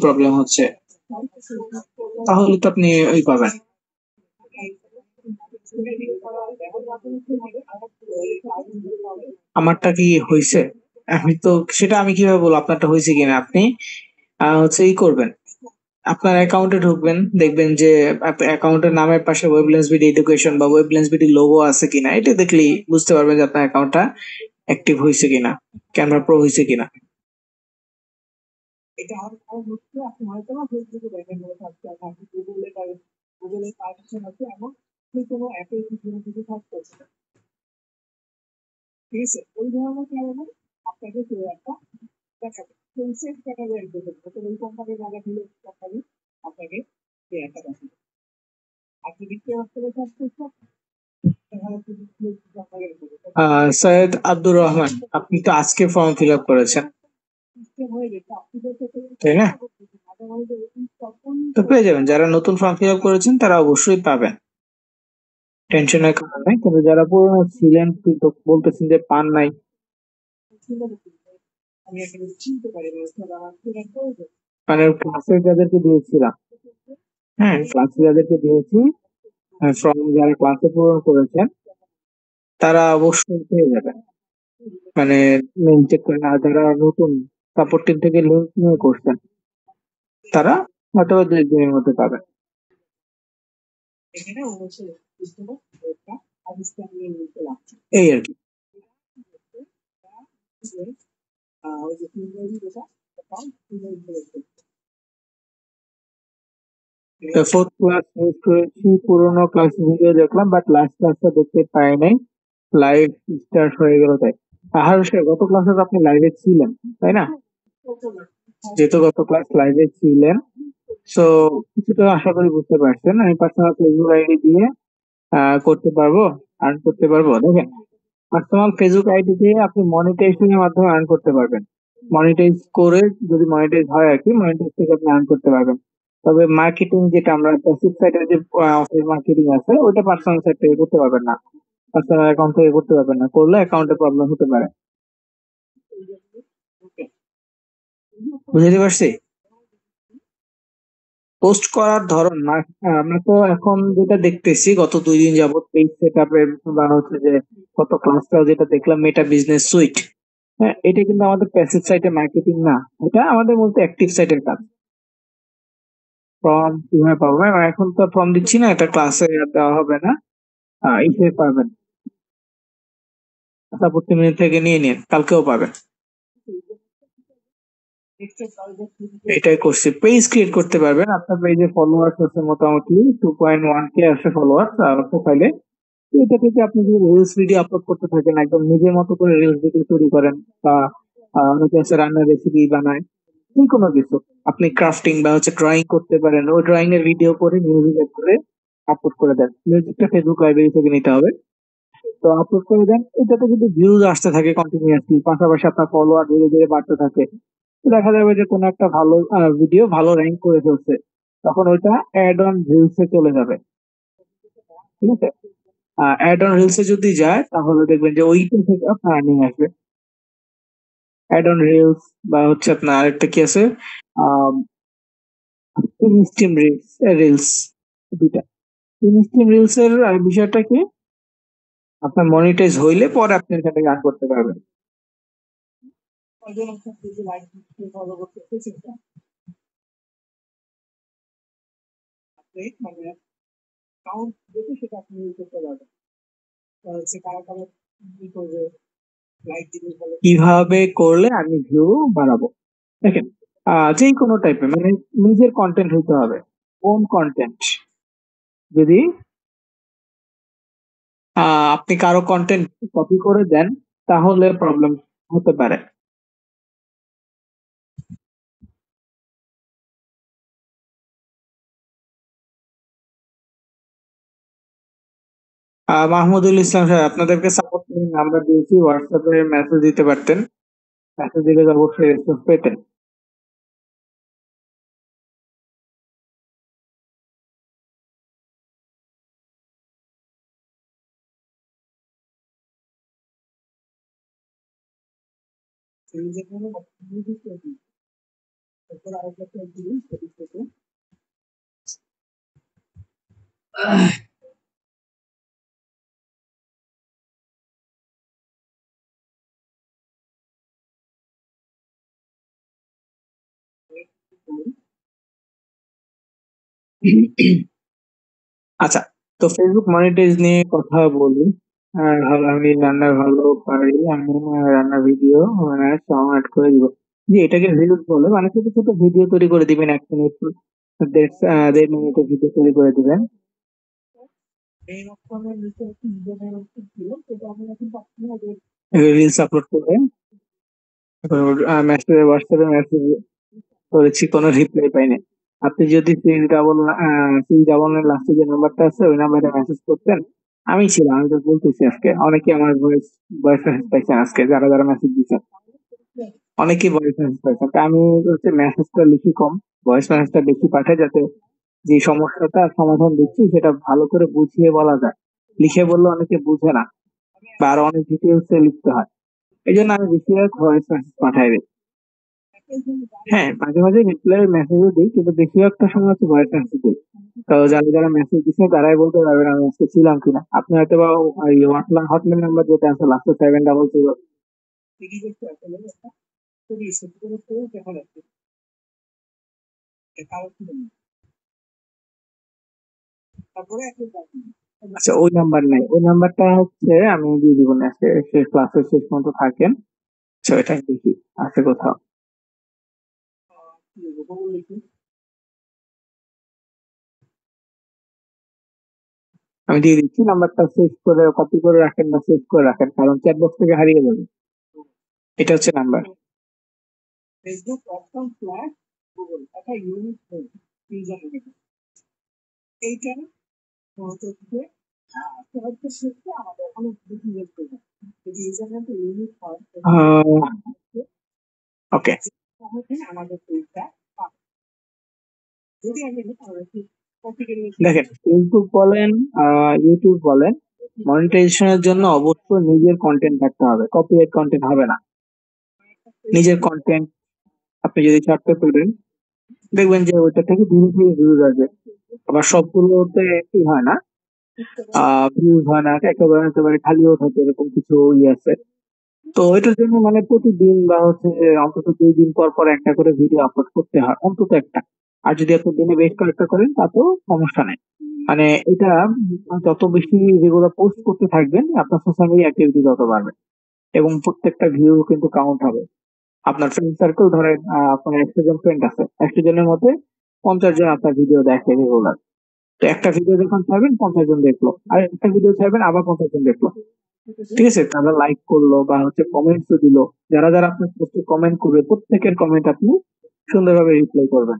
Problem হচ্ছে, তাহলে তো আপনি ওই পাবেন। আমারটা কি হয়েছে? সেটা আমি কিভাবে বলবো আপনারটা হয়েছে কিনা? আপনি হচ্ছে ই করবেন, আপনার অ্যাকাউন্টে ঢুকবেন, দেখবেন যে অ্যাকাউন্টের নামের পাশে ওয়েবলেন্স বিডি এডুকেশন বা ওয়েবলেন্স বিডি লোগো আছে কিনা, এটা দেখলেই বুঝতে পারবেন যে আপনার অ্যাকাউন্টটা অ্যাক্টিভ হয়েছে কিনা, ক্যামেরা প্রো হয়েছে কিনা। সৈয়দ আব্দুর রহমান, আপনি তো আজকে ফর্ম ফিল আপ করেছেন, তাই না? তো পেয়ে যাবেন, যারা নতুন ফর্ম ফিল আপ করেছেন তারা অবশ্যই পাবেন, টেনশনের কারণ নেই। কিন্তু যারা পুরনো ছিলেন কিন্তু বলতেছেন যে পান নাই, মানে ক্লাসে যাদেরকে দিয়েছিলাম, হ্যাঁ ক্লাসে যাদেরকে দিয়েছি, ফর্ম যারা ক্লাসে পূরণ করেছেন তারা অবশ্যই পেয়ে যাবেন। মানে লিঙ্ক চেক করে না, যারা নতুন সাপোর্ট টিম থেকে লিঙ্ক নিয়ে করছেন তারা হয়তো 2 দিনের মধ্যে পাবেন। এই আর কি। ফোর্থ ক্লাস মিস করেছি, পুরোনো ক্লাস ভিডিও দেখলাম বাট লাস্ট ক্লাসটা দেখতে পাই নাই, লাইভ স্টার্ট হয়ে গেল তাই। আর গত ক্লাসে তো আপনি লাইভে ছিলেন, তাই না? যেহেতু গত ক্লাস লাইভে ছিলেন, সো কিছুটা আশা করি বুঝতে পারছেন। আমি পার্সোনাল ফেসবুক আইডি দিয়ে করতে পারবো, আর্ন করতে পারবো। দেখেন, পার্সোনাল ফেসবুক আইডি দিয়ে আপনি মনিটাইজেশনের মাধ্যমে আর্ন করতে পারবেন। মনিটাইজ করে, যদি মনিটাইজ হয় আর কি, মনিটাইজ থেকে আপনি আর্ন করতে পারবেন। তবে মার্কেটিং যেটা আমরা প্যাসিভ সাইটের যে অফিস মার্কেটিং আছে, ওইটা পার্সোনাল সাইট থেকে করতে পারবেন না, পার্সোনাল অ্যাকাউন্ট থেকে করতে পারবেন না, করলে অ্যাকাউন্টে প্রবলেম হতে পারে। বুঝতে পারছি। পোস্ট করার ধরন না, আমরা তো এখন যেটা দেখতেছি গত 2 দিন যাবত পেজ সেট আপের বা হচ্ছে যে কত ক্লাসটাও যেটা দেখলাম, মেটা বিজনেস সুইট, হ্যাঁ এটা কিন্তু আমাদের প্যাসিভ সাইটে মার্কেটিং না, এটা আমাদের মধ্যে অ্যাক্টিভ সাইটের কাজ। ফর্ম কিভাবে পাবো? এখন তো ফর্ম দিচ্ছি না, এটা ক্লাসে দেওয়া হবে না, ইসে পাবেন, সাপোর্ট মিনিট থেকে নিয়ে নিন, কালকেও পাবেন। এটাই করছি, পেজ ক্রিয়েট করতে পারবেন। আপনার পেজে ফলোয়ার্স আছে মোটামুটি 2.1K আছে ফলোয়ার্স প্রোফাইলে। তো এটা থেকে আপনি যদি রিলস ভিডিও আপলোড করতে থাকেন, একদম নিজের মতো করে রিলস ভিডিও তৈরি করেন, বা অনেকে আছে রান্নার রেসিপি বানায়, যে কোনো কিছু, আপনি ক্রাফটিং বা হচ্ছে ড্রয়িং করতে পারেন, ওই ড্রয়িং এর ভিডিও করে মিউজিক এড করে আপলোড করে দেন। মিউজিকটা ফেসবুক লাইব্রেরি থেকে নিতে হবে। তো আপলোড করে দেন, এটাতে যদি ভিউজ আসতে থাকে কন্টিনিউয়াসলি, পাশাপাশি আপনার ফলোয়ার ধীরে ধীরে বাড়তে থাকে, তো দেখা যাবে যে কোনো একটা ভালো ভিডিও ভালো র্যাঙ্ক করে ফেলছে, তখন ওইটা অ্যাড অন রিলসে চলে যাবে। ঠিক আছে? অ্যাড অন রিলসে যদি যায় তাহলে দেখবেন যে ওইটা থেকে আপনার আর্নিং আসবে। অ্যাড অন রিলস বা হচ্ছে আপনার আরেকটা কি আছে, ইনস্টিম রিলস, রিলস দুইটা। ইনস্টিম রিলস এর বিষয়টা কি, আপনার মনিটাইজ হইলে পরে আপনি এখান থেকে আর্ন করতে পারবেন। কিভাবে করলে আমি ভিউ বাড়াবো? দেখেন, যে কোনো টাইপের, মানে নিজের কন্টেন্ট হইতে হবে, ওন কন্টেন্ট। যদি আপনি কারো কন্টেন্ট কপি করে দেন তাহলে প্রবলেম হতে পারে। মাহমুদুল ইসলাম সাহেব, আপনাদেরকে সাপোর্ট নাম্বার দিয়েছি, হোয়াটসঅ্যাপে মেসেজ দিতে পারতেন, মেসেজ দিলে তো অবশ্যই রেসপন্স পেতেন। আচ্ছা, তো ফেসবুক মনিটাইজ নিয়ে কথা বলি। আমি রান্না ভালো পারি, আমি রান্নার ভিডিও মানে সং অ্যাড করে দিব। যে এটাকে রিলস বলে, মানে ছোট ছোট ভিডিও তৈরি করে দিবেন, 1 মিনিট 1.5 মিনিটের ভিডিও তৈরি করে দিবেন। রিলস আপলোড করবেন, মেসেজ হোয়াটসঅ্যাপে মেসেজ করেছি, কোনো রিপ্লাই পাইনি। আপনি যদি 6 ডাবল 9 লাস্টে যে নাম্বারটা আছে ওই নাম্বারে মেসেজ করতেন, আমি ছিলাম, আমি তো বলতেছি আজকে অনেকে আমার ভয়েস ভয়েস মেসেজ পাইছেন আজকে, যারা যারা মেসেজ দিচ্ছেন অনেকেই ভয়েস মেসেজ পাইছেন। তা আমি হচ্ছে মেসেজটা লিখি কম, ভয়েস মেসেজটা বেশি পাঠাই, যাতে যে সমস্যাটা সমাধান দিচ্ছি সেটা ভালো করে বুঝিয়ে বলা যায়। লিখে বললে অনেকে বুঝে না, বা আরো অনেক ডিটেলস লিখতে হয়। এই জন্য আমি বেশিরভাগ ভয়েস মেসেজ পাঠাই দিই। হ্যাঁ, মাঝে মাঝে রিপ্লাই মেসেজও দিই, কিন্তু বেশিরভাগটা সময় হচ্ছে ভয়েস মেসেজ দিই। তো যারা যারা মেসেজ দিচ্ছে তারাই বলতে পারবেন আমি আজকে ছিলাম কিনা। আপনি হয়তো বা ওই হটলাইন নাম্বার যেটা আছে লাস্টে 700, আচ্ছা ওই নাম্বার নাই, ওই নাম্বারটা হচ্ছে আমি দিয়ে দিব না, আজকে শেষ ক্লাসের শেষ পর্যন্ত থাকেন। তো এটা দেখি আছে কোথাও, আমি দিয়ে দিচ্ছি। নাম্বারটা সেভ করে কপি করে রাখেন বা সেভ করে রাখেন, কারণ চ্যাট বক্স থেকে হারিয়ে যাবে। এটা হচ্ছে নাম্বার। ওকে, দেখেন ফেসবুক বলেন ইউটিউব বলেন, মনিটাইজেশনের জন্য অবশ্যই নিজের কন্টেন্ট থাকতে হবে, কপিরাইট কন্টেন্ট হবে না। নিজের কন্টেন্ট আপনি যদি ছাড়তে পারেন, দেখবেন যে ওইটা থেকে ধীরে ধীরে ভিউজ আসবে। আবার সবগুলোতে কি হয় না, ভিউজ হয় না, একেবারে একেবারে খালিও থাকে, এরকম কিছু ইয়ে আছে। তো এটার জন্য মানে প্রতিদিন বা হচ্ছে যে অন্তত 2 দিন পর পর একটা করে ভিডিও আপলোড করতে হয়, অন্তত একটা। আর যদি আপনি দিনে বেশ কয়েকটা করেন তাতেও সমস্যা নেই। মানে এটা যত বেশি রেগুলার পোস্ট করতে থাকবেন, আপনার সোশ্যাল মিডিয়া অ্যাক্টিভিটি তত বাড়বে, এবং প্রত্যেকটা ভিউ কিন্তু কাউন্ট হবে। আপনার ফ্রেন্ড সার্কেল ধরেন, আপনার 100 জন ফ্রেন্ড আছে, 100 জনের মধ্যে 50 জন আপনার ভিডিও দেখে রেগুলার। তো একটা ভিডিও যখন ছাড়বেন 50 জন দেখলো, আর একটা ভিডিও ছাড়বেন আবার 50 জন দেখলো, ঠিক আছে, তারা লাইক করলো বা হচ্ছে কমেন্টস দিলো। যারা যারা আপনার পোস্টে কমেন্ট করবে প্রত্যেকের কমেন্ট আপনি সুন্দরভাবে রিপ্লাই করবেন,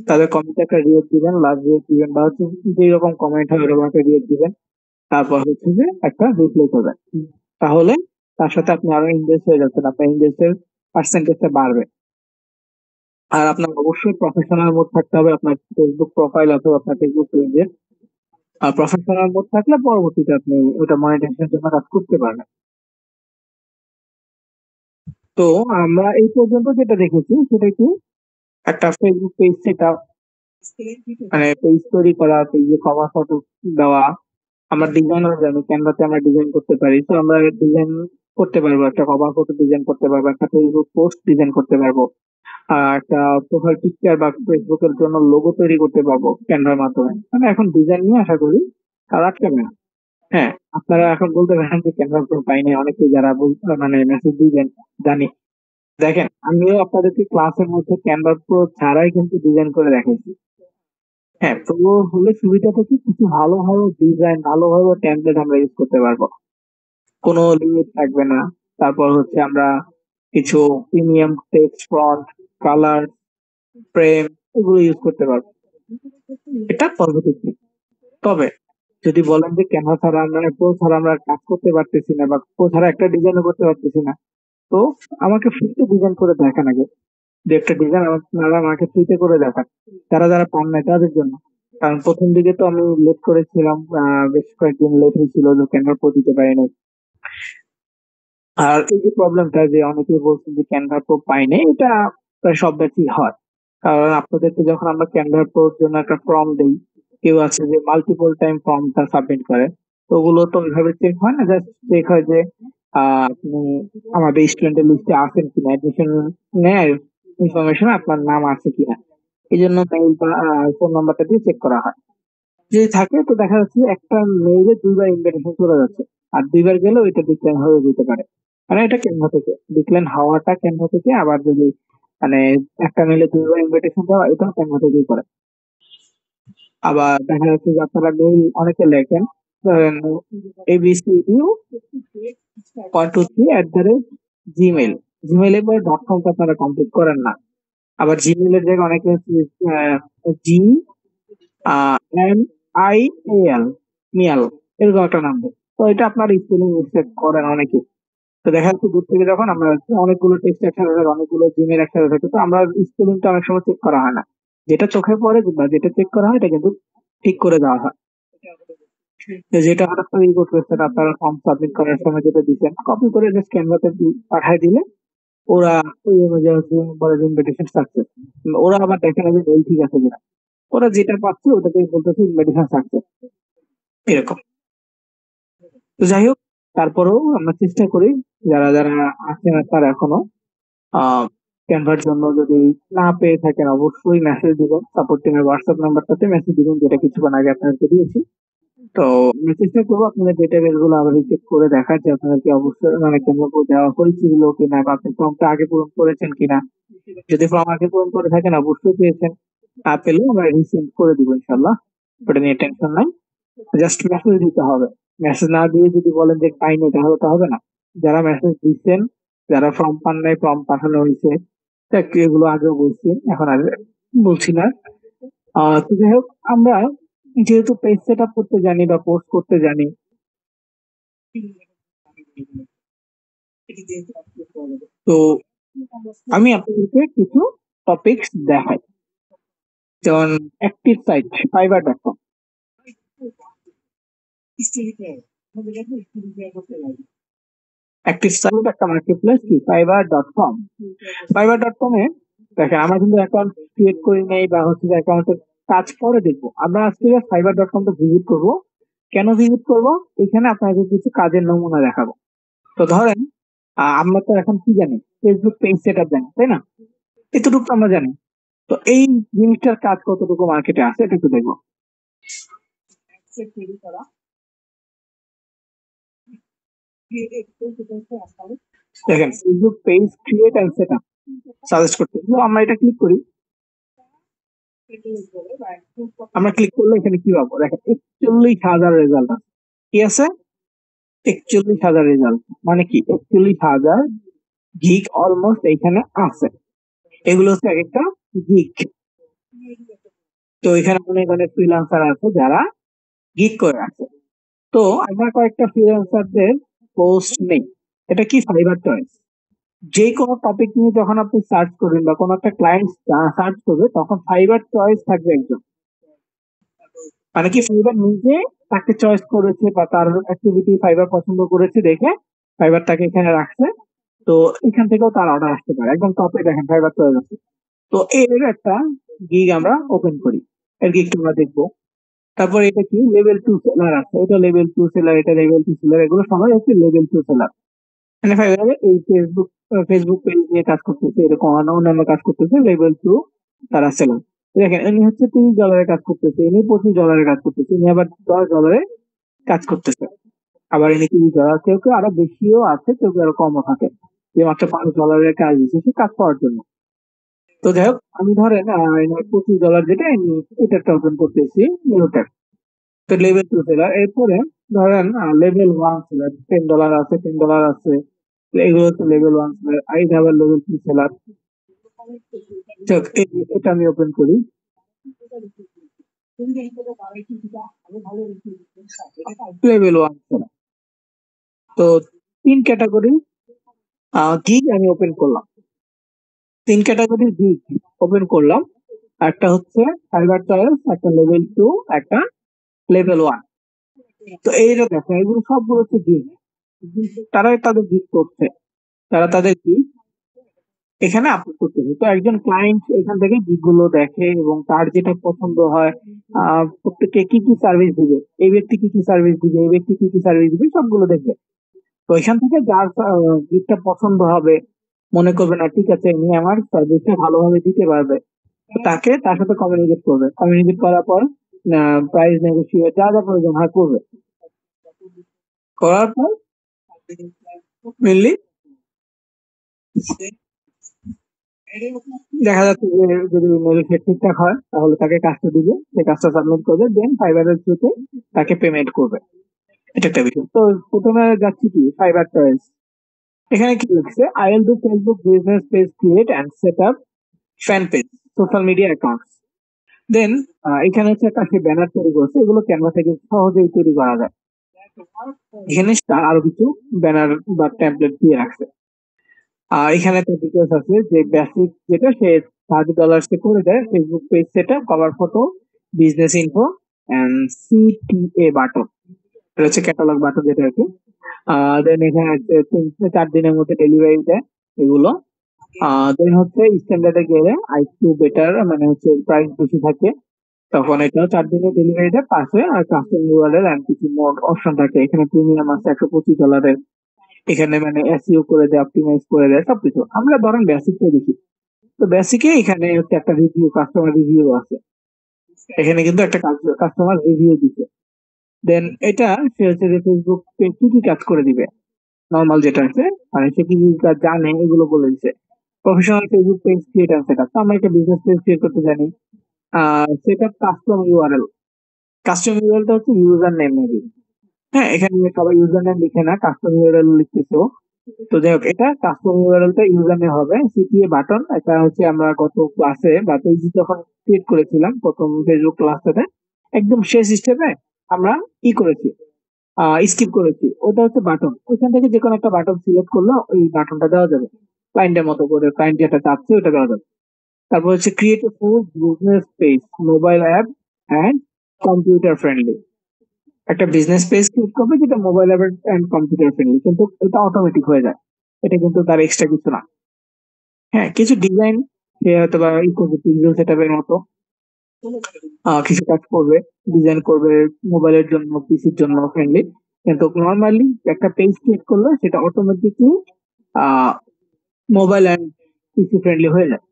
তাদের কমেন্টে একটা রিয়েক্ট দিবেন, লাভ রিয়েক্ট দিবেন, বা হচ্ছে যেই রকম কমেন্ট হয় ওরকম একটা রিয়েক্ট দিবেন। তারপর হচ্ছে যে একটা রিপ্লাই করবেন, তাহলে তার সাথে আপনি আরো এঙ্গেজ হয়ে যাচ্ছেন, আপনার এঙ্গেজের পার্সেন্টেজটা বাড়বে। আর আপনার অবশ্যই প্রফেশনাল মোড থাকতে হবে আপনার ফেসবুক প্রোফাইল অথবা আপনার ফেসবুক পেজে। আর প্রফেশনাল মোড থাকলে পরবর্তীতে আপনি ওটা মনিটাইজেশনের জন্য কাজ করতে পারবেন। তো আমরা এই পর্যন্ত যেটা দেখেছি সেটা কি, একটা ফেসবুক পেজ সেটা মানে পেজ তৈরি করা, পেজে কভার ফটো দেওয়া। আমরা ডিজাইনার জানি, ক্যানভাতে আমরা ডিজাইন করতে পারি, তো আমরা ডিজাইন করতে পারবো, একটা কভার ফটো ডিজাইন করতে পারবো, একটা ফেসবুক পোস্ট ডিজাইন করতে পারবো, একটা প্রোফাইল পিকচার বা ফেসবুকের জন্য লোগো তৈরি করতে পারবো ক্যানভার মাধ্যমে। মানে এখন ডিজাইন নিয়ে আশা করি কারো আটকাবে না। হ্যাঁ, আপনারা এখন বলতে পারেন যে ক্যানভা প্রো পাইনি, অনেকেই যারা মানে মেসেজ দিবেন, জানি। দেখেন আমিও আপনাদেরকে ক্লাসের মধ্যে ক্যানভা প্রো ছাড়াই কিন্তু ডিজাইন করে দেখাইছি। হ্যাঁ, প্রো হলে সুবিধাটা কি, কিছু ভালো ভালো ডিজাইন, ভালো ভালো টেমপ্লেট আমরা ইউজ করতে পারবো, কোনো লিমিট থাকবে না। তারপর হচ্ছে আমরা কিছু premium text, font, colour, frame, এগুলো ইউজ করতে পারবো। এটা পজিটিভ দিক। তবে যদি বলেন যে ক্যানভা ছাড়া আমরা, প্রো ছাড়া আমরা কাজ করতে পারতেছি না, বা প্রো ছাড়া একটা ডিজাইনও করতে পারতেছি না, তো আমাকে ফ্রিতে ডিজাইন করে দেখান আগে। যে একটা ডিজাইন আপনারা আমাকে ফ্রিতে করে দেখান, যারা যারা পান নাই তাদের জন্য। কারণ প্রথম দিকে তো আমি লেট করেছিলাম, বেশ কয়েকদিন লেট হয়েছিল, যে ক্যানভা প্রো দিতে পারিনি। আর এই যে প্রবলেমটা যে অনেকেই বলছেন যে ক্যানভা প্রো পাইনি, এটা প্রায় সব ব্যাচই হয়। কারণ আপনাদেরকে যখন আমরা ক্যানভা প্রোর জন্য একটা ফর্ম দেই, কেউ আছে যে মাল্টিপল টাইম ফর্মটা সাবমিট করে, তো ওগুলো তো ওইভাবে চেক হয় না, জাস্ট চেক হয় যে আপনি আমাদের স্টুডেন্টের লিস্টে আছেন কিনা, অ্যাডমিশন নেয় ইনফরমেশন আপনার নাম আছে কিনা, এই জন্য মেইল বা ফোন নাম্বারটা দিয়ে চেক করা হয়। যদি থাকে তো দেখা যাচ্ছে যে একটা মেইলে দুইবার ইনভিটেশন চলে যাচ্ছে, আর দুইবার গেলেও এটা ডিক্লাইন হয়ে যেতে পারে। মানে এটা ক্যানভা থেকে ডিক্লাইন হওয়াটা ক্যানভা থেকে, আবার যদি মানে একটা মেইলে দুইবার ইনভিটেশন দেওয়া এটাও ক্যানভা থেকেই করে। আবার দেখা যাচ্ছে যে আপনারা মেইল অনেকে লেখেন, ধরেন abcu.123@gmail, জিমেইলে পরে .com টা আপনারা কমপ্লিট করেন না। আবার জিমেইলের জায়গায় অনেকে জি এম আই এল মিয়াল এরকম একটা নাম দেয়, তো এটা আপনার স্পেলিং মিস্টেক করেন অনেকে। তো দেখা যাচ্ছে দূর থেকে যখন আমরা অনেকগুলো টেক্সট একসাথে থাকে, অনেকগুলো জিমেল একসাথে থাকে, তো আমরা স্পেলিংটা অনেক সময় চেক করা হয় না, যেটা চোখে পড়ে বা যেটা চেক করা হয় এটা কিন্তু ঠিক করে দেওয়া হয়। তো যেটা হঠাৎ করে করতেছেন আপনারা ফর্ম সাবমিট করার সময় যেটা দিচ্ছেন, কপি করে জাস্ট ক্যানভাতে পাঠিয়ে দিলে ওরা ওই অনুযায়ী হচ্ছে বলে ইনভিটেশন সাকসেস। ওরা আবার দেখে না যে মেল ঠিক আছে কিনা, ওরা যেটা পাচ্ছে ওটাকে বলতেছে ইনভিটেশন সাকসেস, এরকম। তো যাই হোক, তারপরেও আমরা চেষ্টা করি যারা যারা আছেন তারা এখনো ক্যানভার জন্য যদি না পেয়ে থাকেন অবশ্যই মেসেজ দিবেন, সাপোর্ট টিমের হোয়াটসঅ্যাপ নাম্বারটাতে মেসেজ দিবেন, যেটা কিছুক্ষণ আগে আপনাদেরকে দিয়েছি। তো আমি চেষ্টা করবো আপনাদের ডেটাবেস গুলো আবার চেক করে দেখার যে আপনাদের কি অবশ্যই মানে ক্যানভা দেওয়া হয়েছিল কিনা, বা আপনি ফর্মটা আগে পূরণ করেছেন কিনা। যদি ফর্ম আগে পূরণ করে থাকেন অবশ্যই পেয়েছেন, না পেলেও আমরা রিসেন্ড করে দিব ইনশাল্লাহ, ওটা নিয়ে টেনশন নাই। জাস্ট মেসেজ দিতে হবে, মেসেজ না দিয়ে যদি বলেন যে পাইনি তাহলে তো হবে না। যারা মেসেজ দিচ্ছেন, যারা ফর্ম পান নাই ফর্ম পাঠানো হয়েছে, এগুলো আগেও বলছি, এখন আর বলছি না। তো যাই হোক, আমরা যেহেতু পেজ সেট আপ করতে জানি বা পোস্ট করতে জানি, তো আমি আপনাদেরকে কিছু টপিকস দেখাই, যেমন active site fiverr.com। Active site একটা মার্কেট প্লেস কি fiverr.com। fiverr.com এ দেখেন আমরা কিন্তু অ্যাকাউন্ট ক্রিয়েট করি নাই, বা হচ্ছে যে অ্যাকাউন্টের কাজ পরে দেখবো। আমরা আজকে fiverr.com টা ভিজিট করব। কেন ভিজিট করব? এখানে আপনাকে কিছু কাজের নমুনা দেখাবো। তো ধরেন আমরা তো এখন কি জানি, ফেসবুক পেজ সেট আপ জানি, তাই না? এতটুকু আমরা জানি। তো এই জিনিসটার কাজ কতটুকু মার্কেটে আছে এটা একটু দেখবো। দেখেন Facebook page create and set up suggest করতে, তো আমরা এটা ক্লিক করি। আমরা ক্লিক করলে এখানে কি পাবো? দেখেন 41,000 রেজাল্ট আছে। কি আছে? 41,000 রেজাল্ট, মানে কি 41,000 গিগ অলমোস্ট এখানে আছে। এগুলো হচ্ছে এক একটা গিগ। তো এখানে অনেক অনেক ফ্রিল্যান্সার আছে যারা গিগ করে আছে। তো আমরা কয়েকটা ফ্রিল্যান্সারদের পোস্ট নেই। এটা কি ফাইবার চয়েস। যে কোনো টপিক নিয়ে যখন আপনি সার্চ করবেন বা কোনো একটা ক্লায়েন্ট সার্চ করবে, তখন ফাইবার চয়েস থাকবে একজন। মানে কি ফাইবার নিজে তাকে চয়েস করেছে বা তার অ্যাক্টিভিটি ফাইবার পছন্দ করেছে দেখে ফাইবার তাকে এখানে রাখছে। তো এখান থেকেও তার অর্ডার আসতে পারে, একদম টপে দেখেন ফাইবার চয়েস আছে। তো এর একটা গিগ আমরা ওপেন করি, এর গিগটা আমরা দেখবো। তারপর এটা কি লেভেল 2 সেলার আছে, এটা লেভেল 2 সেলার, এটা লেভেল 2 সেলার, এগুলো সবাই হচ্ছে লেভেল 2 সেলার। মানে ফাইবারে এই ফেসবুক পেজ নিয়ে কাজ করতেছে, এরকম অন্যান্য কাজ করতেছে লেভেল 2 তারা সেলার। দেখেন ইনি হচ্ছে $30 কাজ করতেছে, ইনি $25 কাজ করতেছে, ইনি আবার $10 কাজ করতেছে, আবার ইনি $30, কেউ কেউ আরো বেশিও আছে, কেউ কেউ আরো কমও থাকে, যে মাত্র $5 কাজ দিচ্ছে সে কাজ পাওয়ার জন্য। তো যাই হোক, আমি ধরেন $25 যেটা আমি এটা ওপেন করতেছি নিউ ট্যাব। তো লেভেল 2 সেলার। এরপরে ধরেন লেভেল 1 সেলার, $10 আছে, $10 আছে, এগুলো হচ্ছে লেভেল 1 সেলার। এই আবার লেভেল 2 সেলার। এটা আমি ওপেন করি। Level 1 seller. তো 3 ক্যাটাগরি গিগ আমি ওপেন করলাম, 3 ক্যাটাগরি গিগ ওপেন করলাম। একটা হচ্ছে ফাইবার চয়েস, একটা লেভেল 2, একটা লেভেল 1। তো এইটা দেখো, এগুলো সবগুলো হচ্ছে গিগ, তারাই তাদের গিগ করছে, তারা তাদের গিগ এখানে আপলোড করতেছে। তো একজন ক্লায়েন্ট এখান থেকে গিগগুলো দেখে এবং তার যেটা পছন্দ হয়, প্রত্যেককে কি কি সার্ভিস দিবে, এই ব্যক্তি কি কি সার্ভিস দিবে, এই ব্যক্তি কি কি সার্ভিস দিবে, সবগুলো দেখবে। তো এখান থেকে যার গিগটা পছন্দ হবে, মনে করবে না ঠিক আছে ইনি আমার সার্ভিসটা ভালোভাবে দিতে পারবে, তো তাকে তার সাথে কমিউনিকেট করবে। কমিউনিকেট করার পর প্রাইস নেগোসিয়েট যা যা প্রয়োজন হয় করবে। করার পর মেনলি দেখা যাচ্ছে যে যদি নেগোশিয়েট ঠিকঠাক হয় তাহলে তাকে কাজটা দিবে, সে কাজটা সাবমিট করবে, দেন ফাইবারের থ্রুতে তাকে পেমেন্ট করবে। এটা একটা বিষয়। তো প্রথমে যাচ্ছি কি ফাইবার চয়েস। এখানে কি লিখছে, I will do Facebook business page create and set up fan page social media accounts. Then এখানে হচ্ছে একটা সে ব্যানার তৈরি করছে, এগুলো ক্যানভা থেকে সহজেই তৈরি করা যায়। এখানে তার আরো কিছু ব্যানার বা টেমপ্লেট দিয়ে রাখছে। এখানে একটা ডিটেলস আছে যে বেসিক যেটা সে $30 করে দেয়, ফেসবুক পেজ সেটা, cover photo, business info and CTA button, এটা হচ্ছে ক্যাটালগ বাটন যেটা আর কি। দেন এখানে হচ্ছে 3 থেকে 4 দিনের মধ্যে ডেলিভারি দেয় এগুলো। দেন হচ্ছে স্ট্যান্ডার্ডে গেলে আইটু বেটার, মানে হচ্ছে প্রাইস বেশি থাকে, তখন এটাও 4 দিনের ডেলিভারি দেয়। পাশে আর কাস্টম ইউআরএল এন্ড কিছু মোড অপশন থাকে, এখানে প্রিমিয়াম আছে $125। এখানে মানে এসইও করে দেয়, অপটিমাইজ করে দেয় সবকিছু। আমরা ধরেন বেসিকটা দেখি। তো বেসিকে এখানে হচ্ছে একটা রিভিউ, কাস্টমার রিভিউ আছে। এখানে কিন্তু একটা কাস্টমার রিভিউ দিচ্ছে। দেন এটা সে হচ্ছে যে ফেসবুক কি কি কাজ করে দিবে, নর্মাল যেটা আছে, মানে সে কি কি কাজ জানে এগুলো বলে দিচ্ছে। Professional Facebook page create and setup, তো আমরা একটা বিজনেস পেজ ক্রিয়েট করতে জানি। সেটআপ কাস্টম ইউআরএল, কাস্টম ইউআরএলটা হচ্ছে ইউজার নেম মেবি। হ্যাঁ, এখানে সবাই ইউজার নেম লিখে না, কাস্টম ইউআরএল লিখতেছে ও। তো যাই হোক, এটা কাস্টম ইউআরএলটা ইউজার নেম হবে। সিটিএ বাটন, এটা হচ্ছে আমরা গত ক্লাসে বা পেজ যখন ক্রিয়েট করেছিলাম প্রথম ফেসবুক ক্লাসটাতে, একদম শেষ স্টেপে আমরা ই করেছি, স্কিপ করেছি। ওটা হচ্ছে বাটন, ওইখান থেকে যে কোনো একটা বাটন সিলেক্ট করলে ওই বাটনটা দেওয়া যাবে, ক্লায়েন্টের মতো করে ক্লায়েন্ট যেটা চাচ্ছে ওটা দেওয়া যাবে। তারপর হচ্ছে create a full business page, mobile app and computer friendly. একটা বিজনেস পেজ ক্রিয়েট করবে যেটা mobile app and computer friendly, কিন্তু এটা অটোমেটিক হয়ে যায়, এটা কিন্তু তার এক্সট্রা কিছু না। হ্যাঁ, কিছু ডিজাইন সে হয়তো বা ই করবে, পিক্সেল সেটআপের মতো কিছু কাজ করবে, ডিজাইন করবে মোবাইলের জন্য, পিসির জন্য ফ্রেন্ডলি। কিন্তু নর্মালি একটা পেজ ক্রিয়েট করলে সেটা automatically uh mobile and PC friendly হয়ে যায়।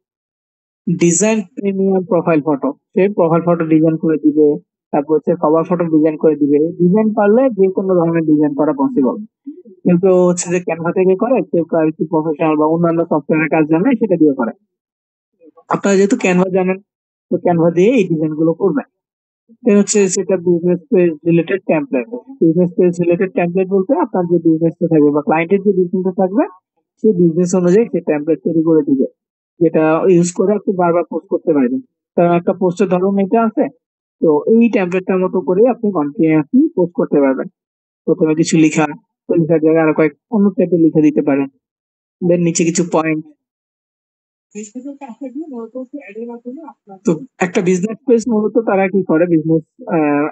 ডিজাইন প্রিমিয়াম প্রোফাইল ফটো, সে প্রোফাইল ফটো ডিজাইন করে দিবে। তারপর হচ্ছে কভার ফটো ডিজাইন করে দিবে। ডিজাইন পারলে যে কোনো ধরনের ডিজাইন করা পসিবল। কিন্তু হচ্ছে যে ক্যানভা থেকে করে, কেউ আর কি প্রফেশনাল বা অন্যান্য সফটওয়্যারের কাজ জানে সেটা দিয়ে করে। আপনারা যেহেতু ক্যানভা জানেন, তো ক্যানভা দিয়ে এই ডিজাইন গুলো করবেন। এটা হচ্ছে সেটা business page related template. Business page related template বলতে আপনার যে বিজনেসটা থাকবে বা ক্লায়েন্টের যে বিজনেসটা থাকবে, সেই বিজনেস অনুযায়ী সেই টেমপ্লেট তৈরি করে দিবে, যেটা ইউজ করে আপনি বারবার পোস্ট করতে পারবেন। কারণ একটা পোস্টের ধরন এটা আছে, তো এই টেমপ্লেটটার মতো করে আপনি কন্টিনিউয়াসলি পোস্ট করতে পারবেন। প্রথমে কিছু লিখা, তো লেখার জায়গায় আরো কয়েক অন্য টাইপের লিখে দিতে পারেন। দেন নিচে কিছু পয়েন্ট। তো একটা বিজনেস পেজ মূলত তারা কি করে, বিজনেস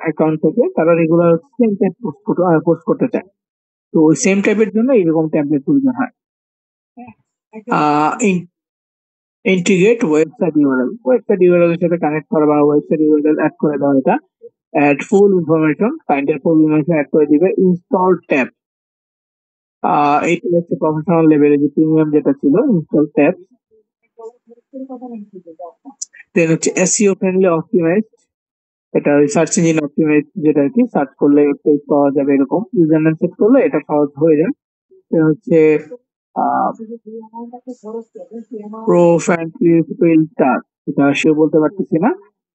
অ্যাকাউন্ট থেকে তারা রেগুলার সেম টাইপ পোস্ট করতে চায়। তো ওই সেম টাইপের জন্য এরকম ট্যাবলেট প্রয়োজন হয়। Integrate website URL, website URL এর সাথে কানেক্ট করা বা ওয়েবসাইট ইউআরএল অ্যাড করে দেওয়া, এটা অ্যাড ফুল ইনফরমেশন, ক্লায়েন্টের ফুল ইনফরমেশন অ্যাড করে দিবে। ইনস্টল ট্যাব, এইটা হচ্ছে প্রফেশনাল লেভেলে যে প্রিমিয়াম যেটা ছিল, ইনস্টল ট্যাব। দেন হচ্ছে এসইও ফ্রেন্ডলি অপটিমাইজ, এটা ওই সার্চ ইঞ্জিন অপটিমাইজ, যেটা আর কি সার্চ করলে পেজ পাওয়া যাবে এরকম। ইউজার নেম সেট করলে এটা সহজ হয়ে যায়। এটা হচ্ছে প্রো ফ্রেন্ডলি ফিল্টার, এটা সেও বলতে পারতেছি না।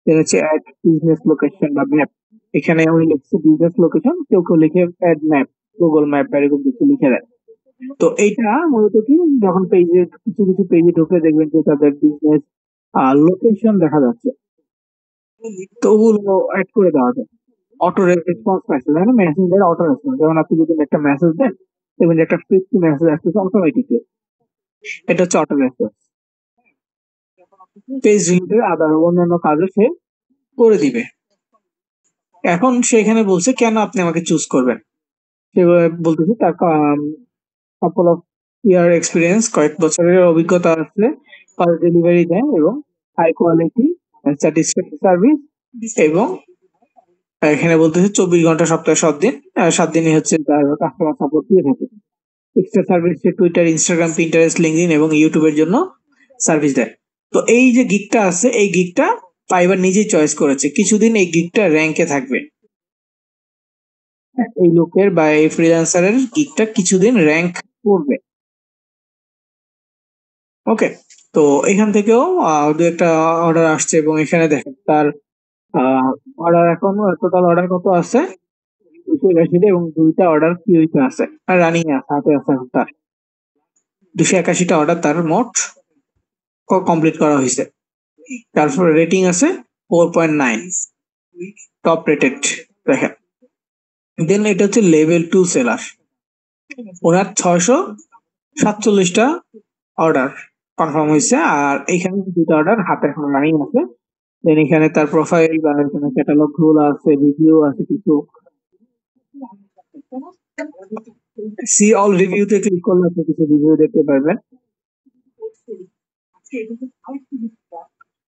এটা হচ্ছে অ্যাড বিজনেস লোকেশন বা ম্যাপ, এখানে উনি লিখছে বিজনেস লোকেশন, কেউ কেউ লিখে অ্যাড ম্যাপ, গুগল ম্যাপ এরকম কিছু লিখে দেয়। তো এইটা মূলত কি, যখন পেজে কিছু কিছু পেজে ঢুকে দেখবেন যে তাদের বিজনেস লোকেশন দেখা যাচ্ছে, তো ওগুলো অ্যাড করে দেওয়া যায়। অটো রেসপন্স মেসেজ, মানে মেসেঞ্জার অটো রেসপন্স, যেমন আপনি যদি একটা মেসেজ দেন দেখবেন যে একটা ফিফটি মেসেজ আসতেছে অটোমেটিকলি, এটা হচ্ছে অটো রেসপন্স। পেজ রিলেটেড আদার অন্যান্য কাজও সে করে দিবে। এখন সেখানে বলছে কেন আপনি আমাকে চুজ করবেন, সে বলতেছে তার কাপল অফ ইয়ার এক্সপিরিয়েন্স, কয়েক বছরের অভিজ্ঞতা আছে, ফাস্ট ডেলিভারি দেয় এবং হাই কোয়ালিটি স্যাটিসফ্যাক্টরি সার্ভিস, এবং এখানে বলতেছে 24 ঘন্টা সপ্তাহে 7 দিন, 7 দিনই হচ্ছে তার কাস্টমার সাপোর্ট দিয়ে থাকে। Extra service Twitter, Instagram, Pinterest, LinkedIn এবং ইউটিউবের জন্য সার্ভিস দেয়। তো এই যে গিগটা আছে, এই গিগটা ফাইবার নিজেই চয়েস করেছে, কিছুদিন এই গিগটা র্যাঙ্কে থাকবে। এই লোকের বা এই ফ্রিল্যান্সারের গিগটা কিছুদিন র্যাঙ্ক করবে। ওকে, তো এখান থেকেও দু একটা অর্ডার আসছে এবং এখানে দেখেন তার অর্ডার এখন টোটাল অর্ডার কত আছে, 281টা, এবং 2টা অর্ডার কিউইতে আছে আর রানিং আছে, হাতে আছে এখন তার 281টা অর্ডার তার মোট কমপ্লিট করা হয়েছে। তারপর রেটিং আছে 4.9, টপ রেটেড। দেখেন, দেন এটা হচ্ছে লেভেল 2 সেলার, ওনার 647টা অর্ডার কনফার্ম হয়েছে, আর এখানে 2টা অর্ডার হাতে এখন রানিং আছে। দেন এখানে তার প্রোফাইল বা এখানে ক্যাটালগ গুলো আছে, রিভিউ আছে কিছু। সি অল রিভিউতে ক্লিক করলে আপনি কিছু রিভিউ দেখতে পারবেন।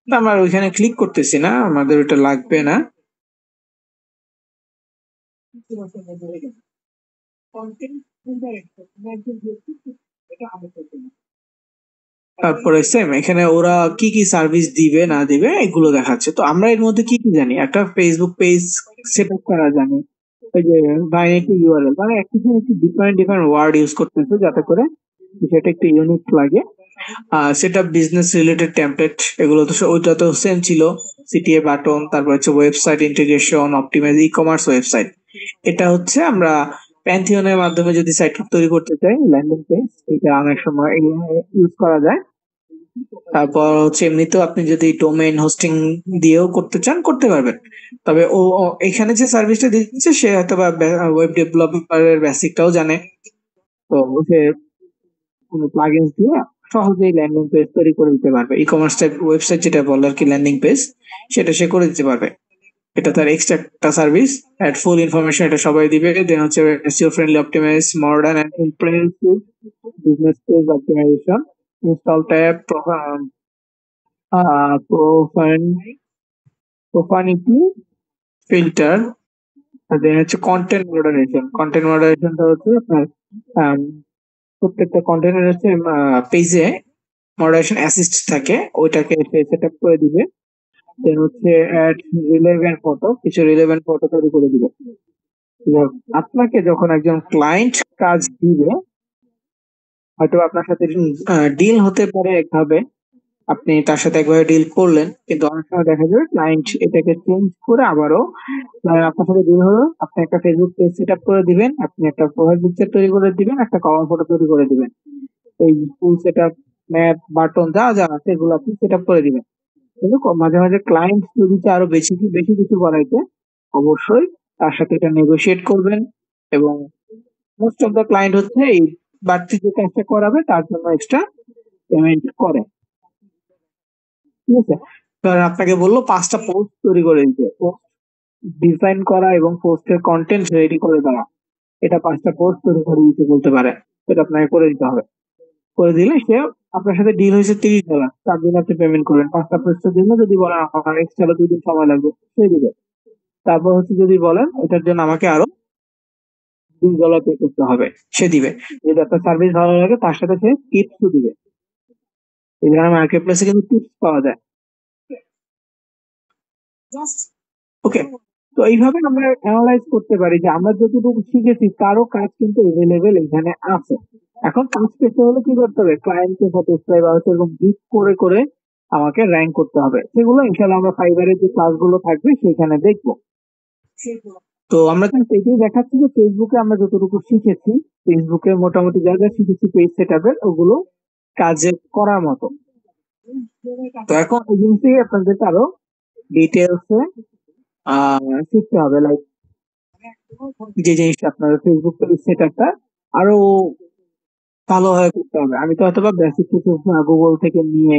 আমরা ওইখানে ক্লিক করতেছি না, আমাদের ওটা লাগবে না। তারপরে সেম এখানে ওরা কি কি সার্ভিস দিবে না দিবে এগুলো দেখাচ্ছে। তো আমরা এর মধ্যে কি কি জানি, একটা ফেসবুক পেজ সেট আপ করা জানি, ওই যে বাইনারি ইউআরএল, মানে একটি ডিফারেন্ট ডিফারেন্ট ওয়ার্ড ইউজ করতেছে যাতে করে সেটা একটু ইউনিক লাগে। সেটা বিজনেস রিলেটেড টেমপ্লেট, এগুলো তো ওইটা তো সেম ছিল। সিটিএ বাটন, তারপর হচ্ছে website integration, optimise e commerce website. এটা হচ্ছে আমরা প্যান্থিয়নের মাধ্যমে যদি সাইট তৈরি করতে চাই, ল্যান্ডিং পেজ, এটা অনেক সময় ইউজ করা যায়। তারপর হচ্ছে এমনিতেও আপনি যদি ডোমেইন হোস্টিং দিয়েও করতে চান করতে পারবেন। তবে ও এখানে যে সার্ভিসটা দিচ্ছে সে হয়তো বা ওয়েব ডেভেলপারের বেসিকটাও জানে, তো সে কোনো প্লাগইনস দিয়ে সহজেই ল্যান্ডিং পেজ তৈরি করে দিতে পারবে। ই কমার্স টাইপ ওয়েবসাইট যেটা বলে আর কি, ল্যান্ডিং পেজ, সেটা সে করে দিতে পারবে। এটা তার এক্সট্রা একটা সার্ভিস। অ্যাড ফুল ইনফরমেশন এটা সবাই দিবে। দেন হচ্ছে SEO friendly, optimize, modern and impressive business page optimization, install tab, profile, profanity filter. Then হচ্ছে কন্টেন্ট মডারেশন। কন্টেন্ট মডারেশনটা হচ্ছে আপনার আম, প্রত্যেকটা কন্টেন্টের হচ্ছে পেজে মডারেশন অ্যাসিস্ট থাকে, ওইটাকে সেট আপ করে দিবে। দেন হচ্ছে অ্যাড রিলেভেন্ট ফটো, কিছু রিলেভেন্ট ফটো তৈরি করে দিবে। এবার আপনাকে যখন একজন ক্লায়েন্ট কাজ দিবে, হয়তো আপনার সাথে ডিল হতে পারে একভাবে, আপনি তার সাথে একভাবে ডিল করলেন, কিন্তু অনেক সময় দেখা যাবে ক্লায়েন্ট এটাকে চেঞ্জ করে আবারও আপনার সাথে ডিল হলো, আপনি একটা ফেসবুক পেজ সেট আপ করে দিবেন, আপনি একটা প্রোফাইল পিকচার তৈরি করে দিবেন, একটা কভার ফটো তৈরি করে দিবেন, এই full set up, map, button যা যা আছে এগুলো আপনি সেট আপ করে দিবেন। কিন্তু মাঝে মাঝে ক্লায়েন্ট যদি চায় আরো বেশি বেশি কিছু বাড়াইতে, অবশ্যই তার সাথে এটা নেগোশিয়েট করবেন। এবং মোস্ট অফ দ্য ক্লায়েন্ট হচ্ছে এই বাড়তি যে কাজটা করাবে তার জন্য এক্সট্রা পেমেন্ট করে। ঠিক আছে, ধরেন আপনাকে বললো 5টা পোস্ট তৈরি করে দিতে, পোস্ট ডিজাইন করা এবং পোস্টের কন্টেন্ট রেডি করে দেওয়া, এটা 5টা পোস্ট তৈরি করে দিতে বলতে পারে, এটা আপনাকে করে দিতে হবে। করে দিলে সে আপনার সাথে ডিল হয়েছে $30, তার জন্য আপনি পেমেন্ট করবেন। 5টা পোস্টের জন্য যদি বলেন আমার এক্সট্রা 2 দিন সময় লাগবে, সে দিবে। তারপর হচ্ছে যদি বলেন এটার জন্য আমাকে আরো $20 পে করতে হবে, সে দিবে। যদি আপনার সার্ভিস ভালো লাগে তার সাথে সে টিপসও দিবে। এই ধরনের মার্কেট প্লেসে কিন্তু টিপস পাওয়া যায়। ওকে, তো এইভাবে আমরা অ্যানালাইজ করতে পারি যে আমরা যতটুকু শিখেছি তারও কাজ কিন্তু এভেলেবেল এখানে আছে। এখন কাজ পেতে হলে কি করতে হবে, ক্লায়েন্টকে স্যাটিসফাই বা হচ্ছে এরকম বিট করে করে আমাকে র্যাঙ্ক করতে হবে। সেগুলো ইনশাল্লাহ আমরা ফাইবারের যে ক্লাসগুলো থাকবে সেখানে দেখবো। তো আমরা কিন্তু এটাই দেখাচ্ছি যে ফেসবুকে আমরা যতটুকু শিখেছি, ফেসবুকে মোটামুটি যা যা শিখেছি পেজ সেট আপের, ওগুলো কাজে করার মতো। তো এখন এই জিনিসটাই আপনাদেরকে আরো ডিটেলসে শিখতে হবে, লাইক যে জিনিসটা আপনার ফেসবুক পেজ সেট আপটা আরো ভালোভাবে করতে হবে। আমি তো হয়তো বা বেসিক কিছু গুগল থেকে নিয়ে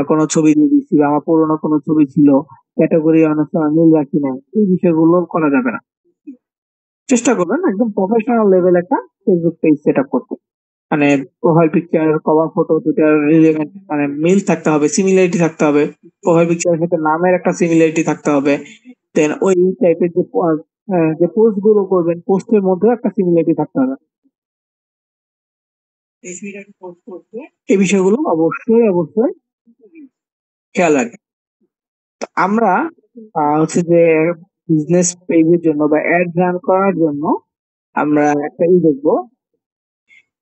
কোনো ছবি দিয়ে দিচ্ছি, বা আমার পুরোনো কোনো ছবি ছিল, ক্যাটাগরি অনেক সময় মিল রাখি না, এই বিষয়গুলো করা যাবে না। চেষ্টা করবেন একদম প্রফেশনাল লেভেল একটা ফেসবুক পেজ সেট আপ করতে। মানে প্রোফাইল পিকচার কভার ফটো দুটার মানে মিল থাকতে হবে, সিমিলারিটি থাকতে হবে। প্রোফাইল পিকচারের সাথে নামের একটা সিমিলারিটি থাকতে হবে। দেন ওই টাইপের যে পোস্ট গুলো করবেন, পোস্টের মধ্যে একটা সিমিলারিটি থাকতে হবে। এই বিষয়গুলো অবশ্যই অবশ্যই খেয়াল রাখবেন। তো আমরা হচ্ছে যে বিজনেস পেজের জন্য বা অ্যাড রান করার জন্য আমরা একটা দেখবো,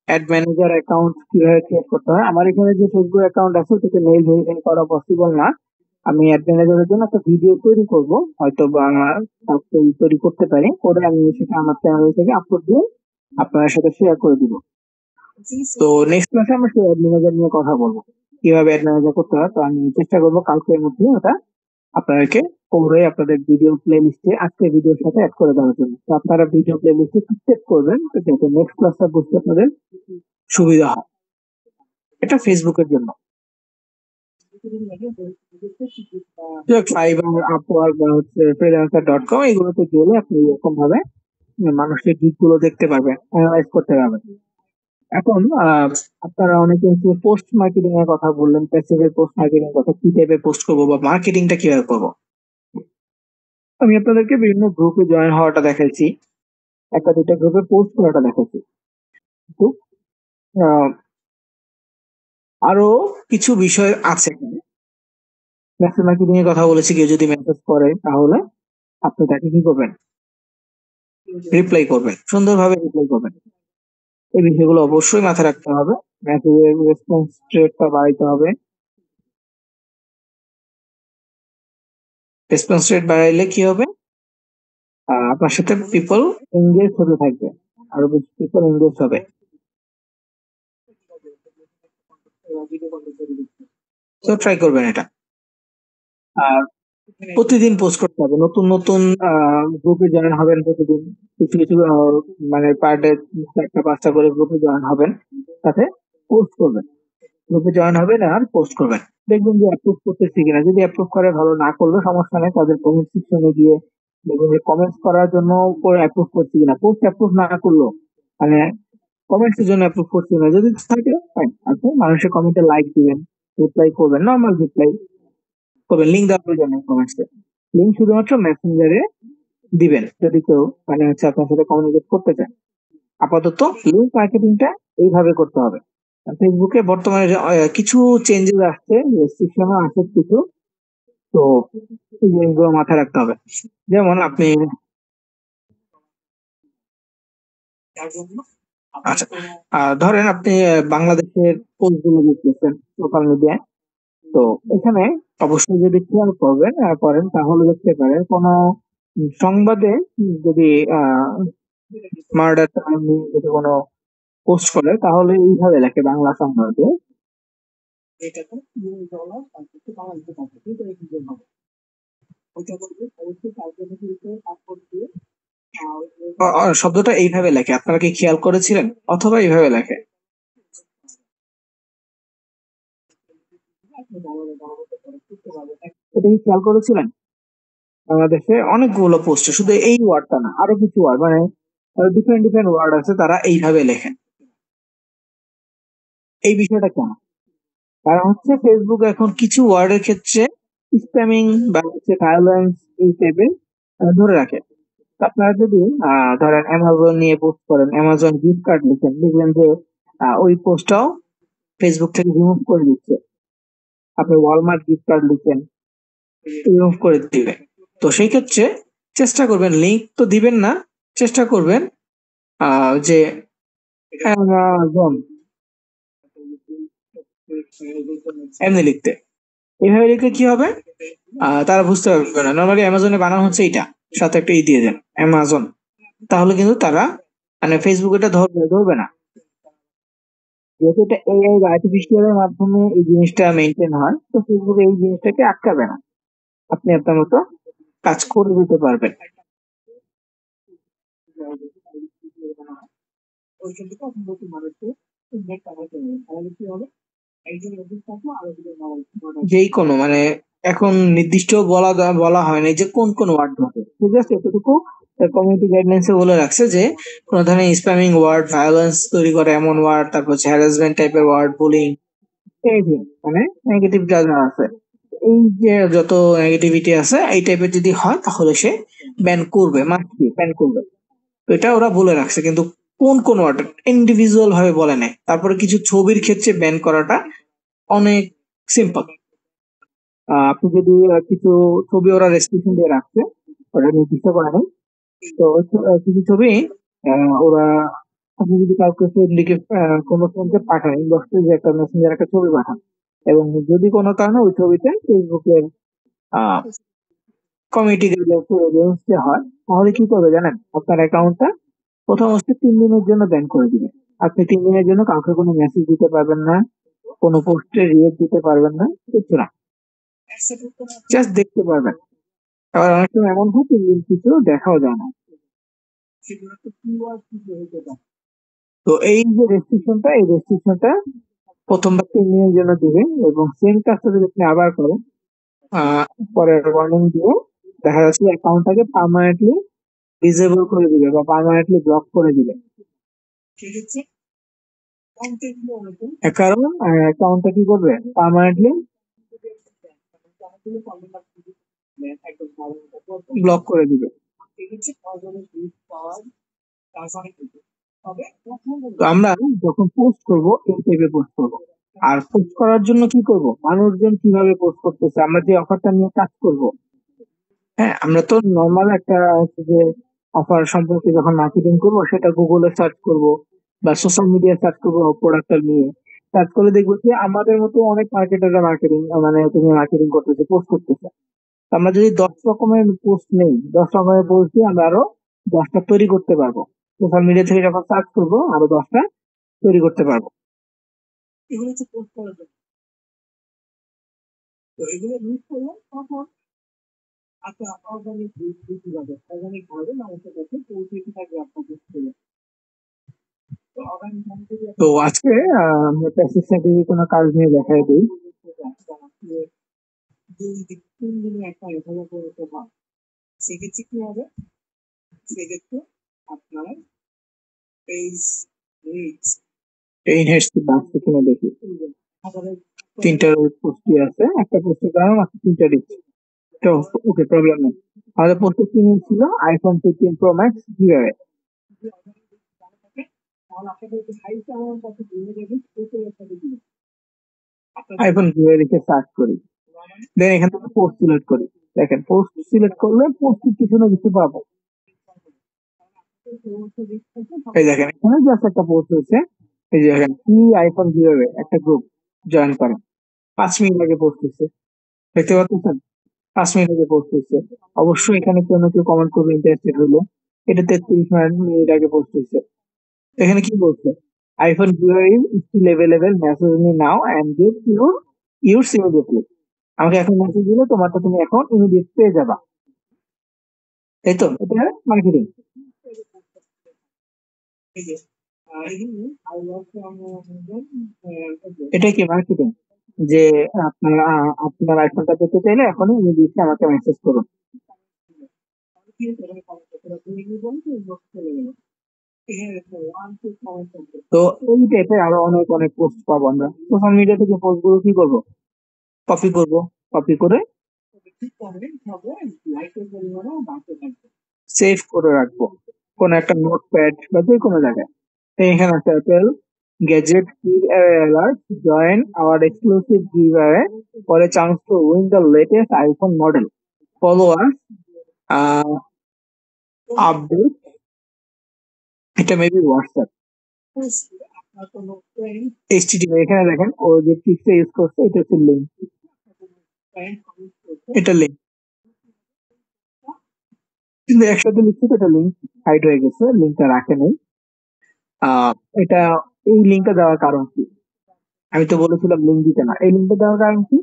অ্যাড ম্যানেজার অ্যাকাউন্ট কিভাবে ক্রিয়েট করতে হয়। আমার এখানে যে ফেসবুক অ্যাকাউন্ট আছে ওটাতে মেইল ভেরিফাই করা পসিবল না। আমি অ্যাড ম্যানেজারের জন্য একটা ভিডিও তৈরি করব, হয়তো বা তৈরি করতে পারি, করে আমি সেটা আমার চ্যানেল থেকে আপলোড দিয়ে আপনার সাথে শেয়ার করে দিব। তো নেক্সট ক্লাসে আমরা সেই অ্যাড ম্যানেজার নিয়ে কথা বলবো, কিভাবে অ্যাড ম্যানেজার করতে হয়। তো আমি চেষ্টা করবো কালকের মধ্যে ওটা আপনাদেরকে পরে আপনাদের ভিডিও প্লে লিস্টে আজকের ভিডিওর সাথে অ্যাড করে দেওয়ার জন্য। তো আপনারা ভিডিও প্লে লিস্টে সেট করবেন যাতে নেক্সট ক্লাসটা বুঝতে আপনাদের সুবিধা হয়। এটা ফেসবুকের জন্য। ফাইবার, আপওয়ার্ক বা হচ্ছে freelancer.com এগুলোতে গেলে আপনি এরকম ভাবে মানুষের দিক গুলো দেখতে পারবেন, অ্যানালাইজ করতে পারবেন। এখন আপনারা অনেকে হচ্ছে পোস্ট মার্কেটিং এর কথা বললেন, প্যাসিভের পোস্ট মার্কেটিং কথা, কি টাইপের পোস্ট করবো বা মার্কেটিংটা কিভাবে করবো। আমি আপনাদেরকে বিভিন্ন গ্রুপে জয়েন হওয়াটা দেখাইছি, একটা দুটা গ্রুপে পোস্ট করাটা দেখাইছি, কিন্তু আহ, আরো কিছু বিষয় আছে। মেসেজ মার্কেটিং এর কথা বলেছি, কেউ যদি মেসেজ করে তাহলে আপনি তাকে কি করবেন, রিপ্লাই করবেন, সুন্দরভাবে রিপ্লাই করবেন। এই বিষয়গুলো অবশ্যই মাথায় রাখতে হবে। মেসেজের রেসপন্স রেটটা বাড়াইতে হবে। রেসপন্স রেট বাড়াইলে কি হবে, আপনার সাথে পিপল এঙ্গেজ হতে থাকবে, আরো বেশি পিপল এঙ্গেজ হবে। তো ট্রাই করবেন এটা। আর প্রতিদিন পোস্ট করতে হবে, নতুন নতুন গ্রুপে জয়েন হবেন প্রতিদিন, কিছু কিছু মানে পার ডে 4টা 5টা করে গ্রুপে জয়েন হবেন, তাতে পোস্ট করবেন, গ্রুপে জয়েন হবেন আর পোস্ট করবেন। দেখবেন যে অ্যাপ্রুভ করতেছে কিনা, যদি অ্যাপ্রুভ করে ভালো, না করলে সমস্যা নেই, তাদের কমেন্ট সেকশনে গিয়ে দেখবেন যে কমেন্টস করার জন্য করে অ্যাপ্রুভ করছে কিনা। পোস্ট অ্যাপ্রুভ না করলো মানে কমেন্টস এর জন্য অ্যাপ্রুভ করছে কিনা, যদি থাকে ফাইন আছে, মানুষের কমেন্টে লাইক দিবেন, রিপ্লাই করবেন, নর্মাল রিপ্লাই করবেন, লিঙ্ক দেওয়ার প্রয়োজন নেই কমেন্টসে। লিঙ্ক শুধুমাত্র মেসেঞ্জারে দিবেন যদি কেউ মানে হচ্ছে আপনার সাথে কমিউনিকেট করতে চায়। আপাতত লিঙ্ক মার্কেটিংটা এইভাবে করতে হবে। ফেসবুকে বর্তমানে কিছু চেঞ্জেস আসছে, রেস্ট্রিকশনও আছে কিছু, তো এই জিনিসগুলো মাথায় রাখতে হবে। যেমন আপনি আচ্ছা ধরেন আপনি বাংলাদেশের পোস্ট গুলো দেখতেছেন সোশ্যাল মিডিয়ায়, তো এখানে অবশ্যই যদি খেয়াল করবেন করেন তাহলে দেখতে পারেন কোনো সংবাদে যদি মার্ডার নিয়ে যদি কোনো পোস্ট করে তাহলে এইভাবে লেখে বাংলা সংবাদে, শব্দটা এইভাবে লেখে, আপনারা কি খেয়াল করেছিলেন, অথবা এইভাবে লেখে। এটা কি খেয়াল করেছিলেন, বাংলাদেশে অনেকগুলো পোস্টে শুধু এই ওয়ার্ডটা না, আরো কিছু ওয়ার্ড মানে ডিফারেন্ট ডিফারেন্ট ওয়ার্ড আছে, তারা এইভাবে লেখেন। এই বিষয়টা কেন, কারণ হচ্ছে ফেসবুক এখন কিছু ওয়ার্ডের ক্ষেত্রে স্প্যামিং বা হচ্ছে ভায়োলেন্স এই টাইপের ধরে রাখে। তো আপনারা যদি ধরেন অ্যামাজন নিয়ে পোস্ট করেন, অ্যামাজন গিফট কার্ড লিখেন, দেখবেন যে ওই পোস্টটাও ফেসবুক থেকে রিমুভ করে দিচ্ছে। আপনি ওয়ালমার্ট গিফট কার্ড লিখেন, রিমুভ করে দিবে। তো সেই ক্ষেত্রে চেষ্টা করবেন, লিংক তো দিবেন না, চেষ্টা করবেন যে অ্যামাজন এমনি লিখতে। এইভাবে লিখলে কি হবে, তারা বুঝতে পারবে না। নর্মালি অ্যামাজনে বানানো হচ্ছে এইটা, সাথে একটা দিয়ে দেন অ্যামাজন, তাহলে কিন্তু তারা মানে ফেসবুক এটা ধরবে ধরবে না। যেহেতু এটা এআই বা আর্টিফিশিয়াল এর মাধ্যমে এই জিনিসটা মেনটেন হয়, তো ফেসবুক এই জিনিসটাকে আটকাবে না, আপনি আপনার মতো কাজ করে দিতে পারবেন। যেই কোনো মানে এখন নির্দিষ্ট বলা বলা হয়নি যে কোন কোন ওয়ার্ড ধরবে, ঠিক আছে, এতটুকু কমিউনিটি গাইডলাইন্সে বলে রাখছে যে কোনো ধরনের স্প্যামিং ওয়ার্ড, ভায়োলেন্স তৈরি করে এমন ওয়ার্ড, তারপর হচ্ছে হ্যারাসমেন্ট টাইপের ওয়ার্ড, বুলিং, এনিথিং মানে নেগেটিভ যা যা আছে, এই যে যত নেগেটিভিটি আছে এই টাইপের যদি হয় তাহলে সে ব্যান করবে, মাস্ট বি ব্যান করবে। তো এটা ওরা বলে রাখছে, কিন্তু কোন কোন ওয়ার্ড ইন্ডিভিজুয়াল ভাবে বলে নেয়। তারপরে কিছু ছবির ক্ষেত্রে ব্যান করাটা অনেক সিম্পল। আপনি যদি কিছু ছবি ওরা রেস্ট্রিকশন দিয়ে রাখছে, ওরা নির্দিষ্ট করে নেই। তো কিছু ছবি ওরা, আপনি যদি কাউকে ফ্রেন্ড লিখে কোনো ফ্রেন্ডকে পাঠান, ইনবক্সে যে একটা মেসেঞ্জার একটা ছবি পাঠান, এবং যদি কোনো কারণে ওই ছবিতে ফেসবুকের কমিউনিটি এগেইনস্টে হয়, তাহলে কি করবে জানেন? আপনার অ্যাকাউন্টটা প্রথম হচ্ছে 3 দিনের জন্য ব্যান করে দিবে। আপনি 3 দিনের জন্য কাউকে কোনো মেসেজ দিতে পারবেন না, কোনো পোস্টে রিয়েক্ট দিতে পারবেন না, কিছু না, জাস্ট দেখতে পারবেন। আবার অনেক সময় এমন হয় 3 দিন কিছু দেখাও যায় না। তো এই যে রেস্ট্রিকশনটা, এই রেস্ট্রিকশনটা প্রথমবার 3 দিনের জন্য দিবে, এবং সেম কাজটা যদি আপনি আবার করেন, পরে ওয়ার্নিং দিয়ে দেখা যাচ্ছে অ্যাকাউন্টটাকে পার্মানেন্টলি ডিসেবল করে দিবে বা পার্মানেন্টলি ব্লক করে দিবে। কারণ অ্যাকাউন্টটা কি করবে, পার্মানেন্টলি ব্লক করে দিবে। তো আমরা যখন পোস্ট করব এই টাইপে পোস্ট করব। আর পোস্ট করার জন্য কি করব, মানুষজন কিভাবে পোস্ট করতেছে, আমরা যে অফারটা নিয়ে কাজ করব, হ্যাঁ আমরা তো নর্মাল একটা হচ্ছে যে অফার সম্পর্কে যখন মার্কেটিং করব, সেটা গুগলে সার্চ করব বা সোশ্যাল মিডিয়া সার্চ করবো প্রোডাক্টটা নিয়ে। সার্চ করে দেখবো যে আমাদের মতো অনেক মার্কেটাররা মার্কেটিং মানে তুমি মার্কেটিং করতেছে, পোস্ট করতেছে। তো আমরা যদি 10 রকমের পোস্ট নেই, 10 রকমের পোস্ট দিয়ে আমরা আরো 10টা তৈরি করতে পারবো। সোশ্যাল মিডিয়া থেকে যখন সার্চ করবো আরো 10টা তৈরি করতে পারবো। তো এগুলো ইউজ করলে তখন অর্গানিক ভাবে মানুষের কাছে পৌঁছে থাকবে আপনার পোস্টগুলো। তো আজকে আমরা প্যাসিভ সাইকেলের কোনো কাজ নিয়ে দেখাই দিই। যদি 3 দিনে একটা এভাবে করতে হয়, সেক্ষেত্রে কি হবে? সেক্ষেত্রে আপনার পেজ রিচ এই হেডসটি বাড়ছে কিনা দেখি। 3টা পোস্টই আছে, একটা পোস্টের কারণে মাত্র 3টা রিচ। তো ওকে, প্রবলেম নেই। আমাদের পোস্টে কি ছিল, iPhone 15 pro max giveaway. IPhone giveaway লিখে সার্চ করি, দেন এখান থেকে পোস্ট সিলেক্ট করি। দেখেন পোস্ট সিলেক্ট করলে পোস্টের কিছু না কিছু পাবো। এই দেখেন এখানে জাস্ট একটা পোস্ট হয়েছে, এই যে দেখেন কি আইফোন গিভঅ্যাওয়ে একটা গ্রুপ জয়েন করেন, 5 মিনিট আগে পোস্ট হয়েছে, দেখতে পাচ্ছেন? 5 মিনিট আগে পোস্ট হয়েছে। অবশ্যই এখানে কেউ না কেউ কমেন্ট করবে ইন্টারেস্টেড হলে। এটা 33 মিনিট আগে পোস্ট হয়েছে। এখানে কি বলছে, iPhone giveaway is still available, message me now and get yours immediately. আমাকে এখন মেসেজ দিলে তোমারটা তুমি এখন ইমিডিয়েট পেয়ে যাবা। তাই তো, এটা মার্কেটিং। এটা কি মার্কেটিং, যে আপনার আপনার আইফোনটা পেতে চাইলে এখনই ইমিডিয়েটলি আমাকে মেসেজ করুন। তো এই টাইপের আরো অনেক অনেক পোস্ট পাবো আমরা। সোশ্যাল মিডিয়া থেকে পোস্ট গুলো কি করবো, কপি করব, কপি করে সেভ করে রাখবো কোন একটা নোটপ্যাড বা যে কোনো জায়গায়। তো এখানে আছে Apple gadget alert, join our exclusive giveaway for a chance to win the latest iPhone model. Follow us, update, এটা মেবি হোয়াটসঅ্যাপ, HTTP। এখানে দেখেন ও যে টিপসটা ইউজ করছে এটা হচ্ছে লিঙ্ক, এটা লিঙ্ক, কিন্তু একসাথে লিখছে তো এটা লিঙ্ক হাইড হয়ে গেছে, লিঙ্কটা রাখে নাই। এটা এই লিঙ্কটা দেওয়ার কারণ কি, আমি তো বলেছিলাম লিঙ্ক দিতে না। এই লিঙ্কটা দেওয়ার কারণ কি,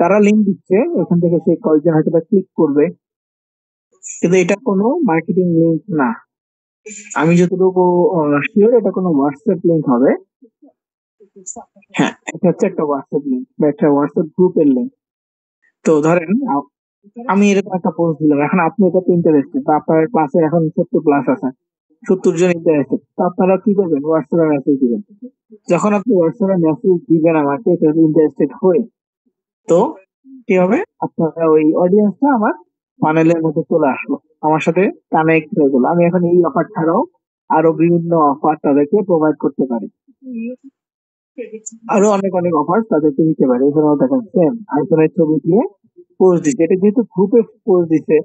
তারা লিঙ্ক দিচ্ছে, এখান থেকে সে কয়েকজন হয়তো ক্লিক করবে, কিন্তু এটা কোনো মার্কেটিং লিঙ্ক না। আমি যতটুকু শিওর এটা কোনো হোয়াটসঅ্যাপ লিঙ্ক হবে। হ্যাঁ, এটা হচ্ছে একটা হোয়াটসঅ্যাপ লিঙ্ক বা একটা হোয়াটসঅ্যাপ গ্রুপের লিঙ্ক। তো ধরেন আমি এরকম একটা পোস্ট দিলাম, এখন আপনি এটাতে ইন্টারেস্টেড বা আপনার ক্লাসে এখন 70+ আছে, 70 জন ইন্টারেস্টেড, তো আপনারা কি করবেন? হোয়াটসঅ্যাপে মেসেজ দিবেন। যখন আপনি হোয়াটসঅ্যাপে মেসেজ দিবেন আমাকে এটাতে ইন্টারেস্টেড হয়ে, তো কি হবে? আপনারা ওই অডিয়েন্সটা আমার ফানেলের মধ্যে চলে আসলো, আমার সাথে কানেক্ট হয়ে গেল। আমি এখন এই অফার ছাড়াও আরো বিভিন্ন অফার তাদেরকে প্রোভাইড করতে পারি, আরো অনেক অনেক অফার তাদেরকে দিতে পারি। এখানেও দেখেন সেম আইফোনের ছবি দিয়ে পোস্ট দিচ্ছে, এটা যেহেতু গ্রুপে পোস্ট দিছে,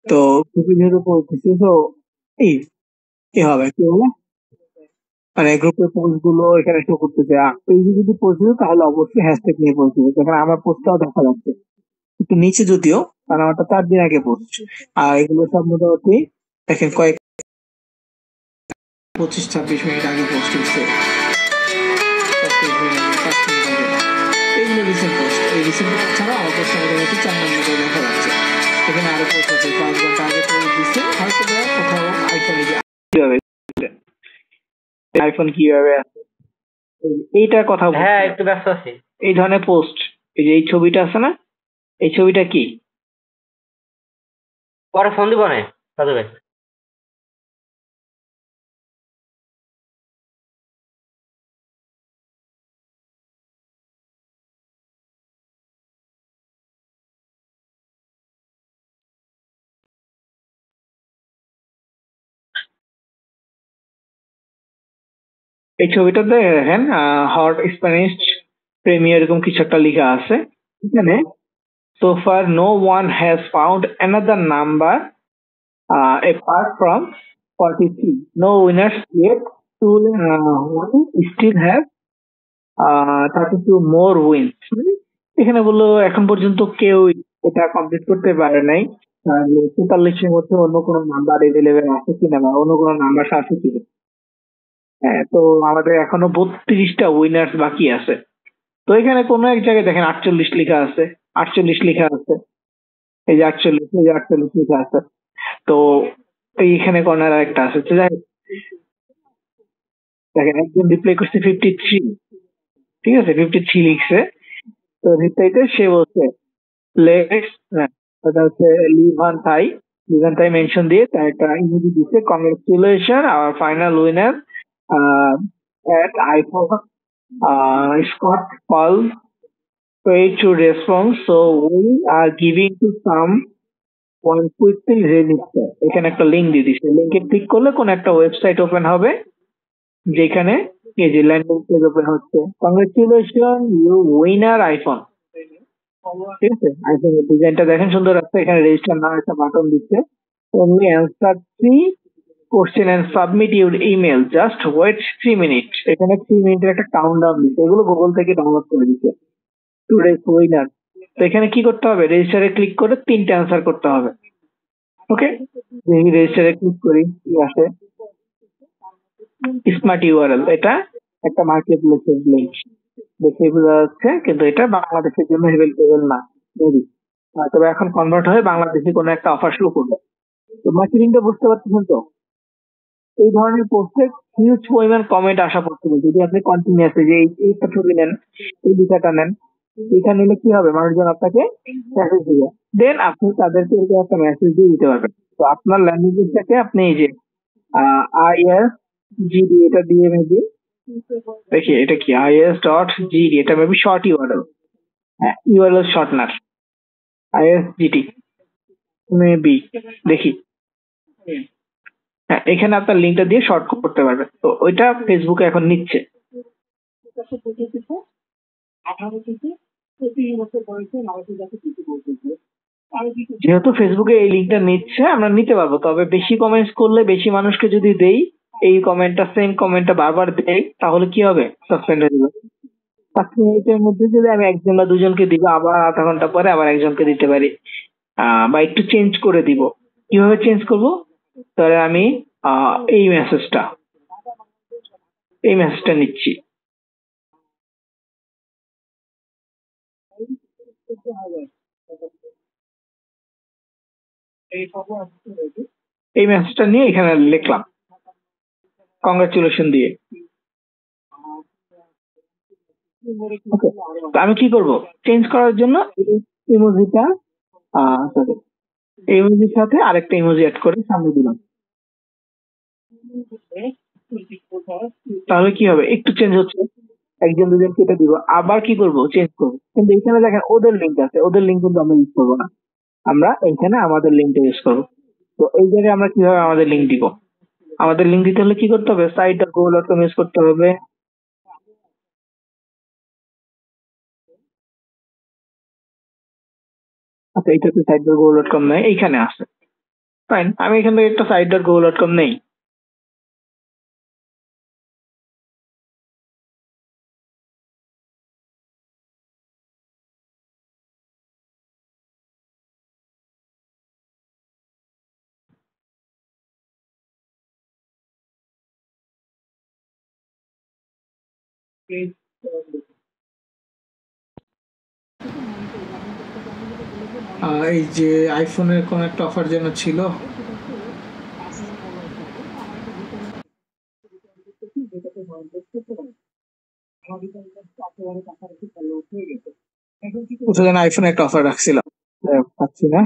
তো গ্রুপে যেহেতু পোস্ট দিচ্ছে, তো এই কি হবে, কি বলে, মানে গ্রুপের পোস্ট গুলো এখানে শো করতেছে। আর পেজে যদি পোস্ট দিত তাহলে অবশ্যই হ্যাশট্যাগ নিয়ে পোস্ট দিবে, যেখানে আমার পোস্টটাও দেখা যাচ্ছে একটু নিচে যদিও, কারণ আমারটা 4 দিন আগে পোস্ট। আর এগুলো সব মোটামুটি দেখেন কয়েক 25-26 মিনিট আগে পোস্ট হচ্ছে, 5 মিনিট আগে। এগুলো রিসেন্ট পোস্ট, এই রিসেন্ট পোস্ট ছাড়া আমার পোস্ট মোটামুটি 4 নম্বরে দেখা যাচ্ছে। এখানে আরো পোস্ট আছে 5 ঘন্টা আগে পোস্ট দিচ্ছে, হয়তো বা কোথাও আইফোনে যে কিভাবে আইফোন কিভাবে আছে এইটার কথা বলছি। হ্যাঁ, একটু ব্যস্ত আছি। এই ধরনের পোস্ট, এই যে এই ছবিটা আছে না, এই ছবিটা কি? পরে ফোন দিব না দাদু ভাই। এই ছবিটাতে দেখেন হট স্প্যানিশ প্রেমিয়ার এরকম কিছু একটা লেখা আছে এখানে। So far no one has found another number apart from 43. No winners yet. We still have 32 more wins. এখানে বললো এখন পর্যন্ত কেউ এটা কমপ্লিট করতে পারে নাই, তাহলে 43-এর মধ্যে অন্য কোনো নাম্বার এভেলেবেল আছে কিনা বা অন্য কোনো নাম্বার আছে কিনা। হ্যাঁ, তো আমাদের এখনো 32টা উইনার্স বাকি আছে। তো এখানে কোনো এক জায়গায় দেখেন 48 লেখা আছে, 48 লেখা আছে, এই যে 48, এই যে 48 লেখা আছে। তো এইখানে কর্নার একটা আছে, তো যাই হোক, দেখেন একজন রিপ্লাই করছে 53, ঠিক আছে, 53 লিখছে। তো রিপ্লাইতে সে বলছে লেটস, ওটা হচ্ছে লিভান থাই, লিভান থাই মেনশন দিয়ে তার একটা ইমোজি দিচ্ছে, congratulation hour final winner at iPhone Scott Paul paid to response, so we are giving to some one quickly register. এখানে একটা লিংক দিয়ে দিচ্ছে, লিংকে ক্লিক করলে কোন একটা ওয়েবসাইট ওপেন হবে, যেখানে এই যে ল্যান্ডিং পেজ ওপেন হচ্ছে, কংগ্রেচুলেশন ইউ উইনার আইফোন। ঠিক আছে, আইফোনের ডিজাইনটা দেখেন সুন্দর আছে, এখানে রেজিস্টার নামে একটা বাটন দিচ্ছে, only answer 3 question and submit your email, just wait 3 minutes। এখানে 3 মিনিটের একটা কাউন্টডাউন দিচ্ছে, এগুলো গুগল থেকে ডাউনলোড করে দিচ্ছে। টুডে উইনার, তো এখানে কি করতে হবে? রেজিস্টারে ক্লিক করে 3টে অ্যান্সার করতে হবে। ওকে, দেখি রেজিস্টারে ক্লিক করি কি আসে। স্মার্ট ইউআরএল, এটা একটা মার্কেট প্লেসের লিঙ্ক দেখে বোঝা যাচ্ছে, কিন্তু এটা বাংলাদেশের জন্য এভেলেবল না, মেবি। তবে এখন কনভার্ট হয়ে বাংলাদেশে কোনো একটা অফার শুরু করবে। তো মার্কেটিংটা বুঝতে পারতেছেন তো? এই ধরনের পোস্টে হিউজ পরিমাণ কমেন্ট আসা পড়ছিল, যদি আপনি কন্টিনিউয়াসলি যে এইটা ছবি নেন, এই লেখাটা নেন, এটা নিলে কি হবে, মানুষজন আপনাকে মেসেজ দিবে, দেন আপনি তাদেরকে এরকম একটা মেসেজ দিয়ে দিতে পারবেন। তো আপনার ল্যান্ডিং পেজটাকে আপনি এই যে আইএস জিডি এটা দিয়ে মেবি, দেখি এটা কি IS.GD, এটা মেবি শর্ট ইউআরএল, হ্যাঁ ইউআরএল শর্টনার ISGT মেবি, দেখি। হ্যাঁ, এখানে আপনার লিঙ্কটা দিয়ে শর্ট করতে পারবেন, তো ওইটা ফেসবুকে এখন নিচ্ছে। যেহেতু ফেসবুকে এই লিঙ্কটা নিচ্ছে, আমরা নিতে পারবো, তবে বেশি কমেন্টস করলে, বেশি মানুষকে যদি দেই, এই কমেন্টটা সেম কমেন্টটা বারবার দেই, তাহলে কি হবে, সাসপেন্ড হয়ে যাবে। 5 মিনিটের মধ্যে যদি আমি একজন বা দুজনকে দিব, আবার আধা ঘন্টা পরে আবার একজনকে দিতে পারি, বা একটু চেঞ্জ করে দিব। কিভাবে চেঞ্জ করব? তাহলে আমি এই মেসেজটা, এই মেসেজটা নিচ্ছি, এই মেসেজটা নিয়ে এখানে লিখলাম কংগ্রাচুলেশন দিয়ে। ওকে, তো আমি কি করব? চেঞ্জ করার জন্য এই ইমোজিটা সরি, এই ইমোজির সাথে আরেকটা ইমোজি অ্যাড করে সামনে দিলাম। তাহলে কি হবে, একটু চেঞ্জ হচ্ছে, একজন দুজন কেটে দিব, আবার কি করব, চেঞ্জ করবো, কিন্তু এখানে দেখেন ওদের লিঙ্ক আছে, ওদের লিঙ্ক কিন্তু আমরা ইউজ করবো না, আমরা এখানে আমাদের লিঙ্কটা ইউজ করবো। তো এই জায়গায় আমরা কিভাবে আমাদের লিঙ্ক দিব, আমাদের লিঙ্ক দিতে হলে কি করতে হবে, site.google.com ইউজ করতে হবে। আচ্ছা, এইটাতে site.google.com নাই, এইখানে আছে, ফাইন, আমি এখান থেকে একটা site.google.com নেই। এই যে আইফোনের কোন একটা অফার যেন ছিল, যেন আইফোনে একটা অফার রাখছিলাম, পাচ্ছি না।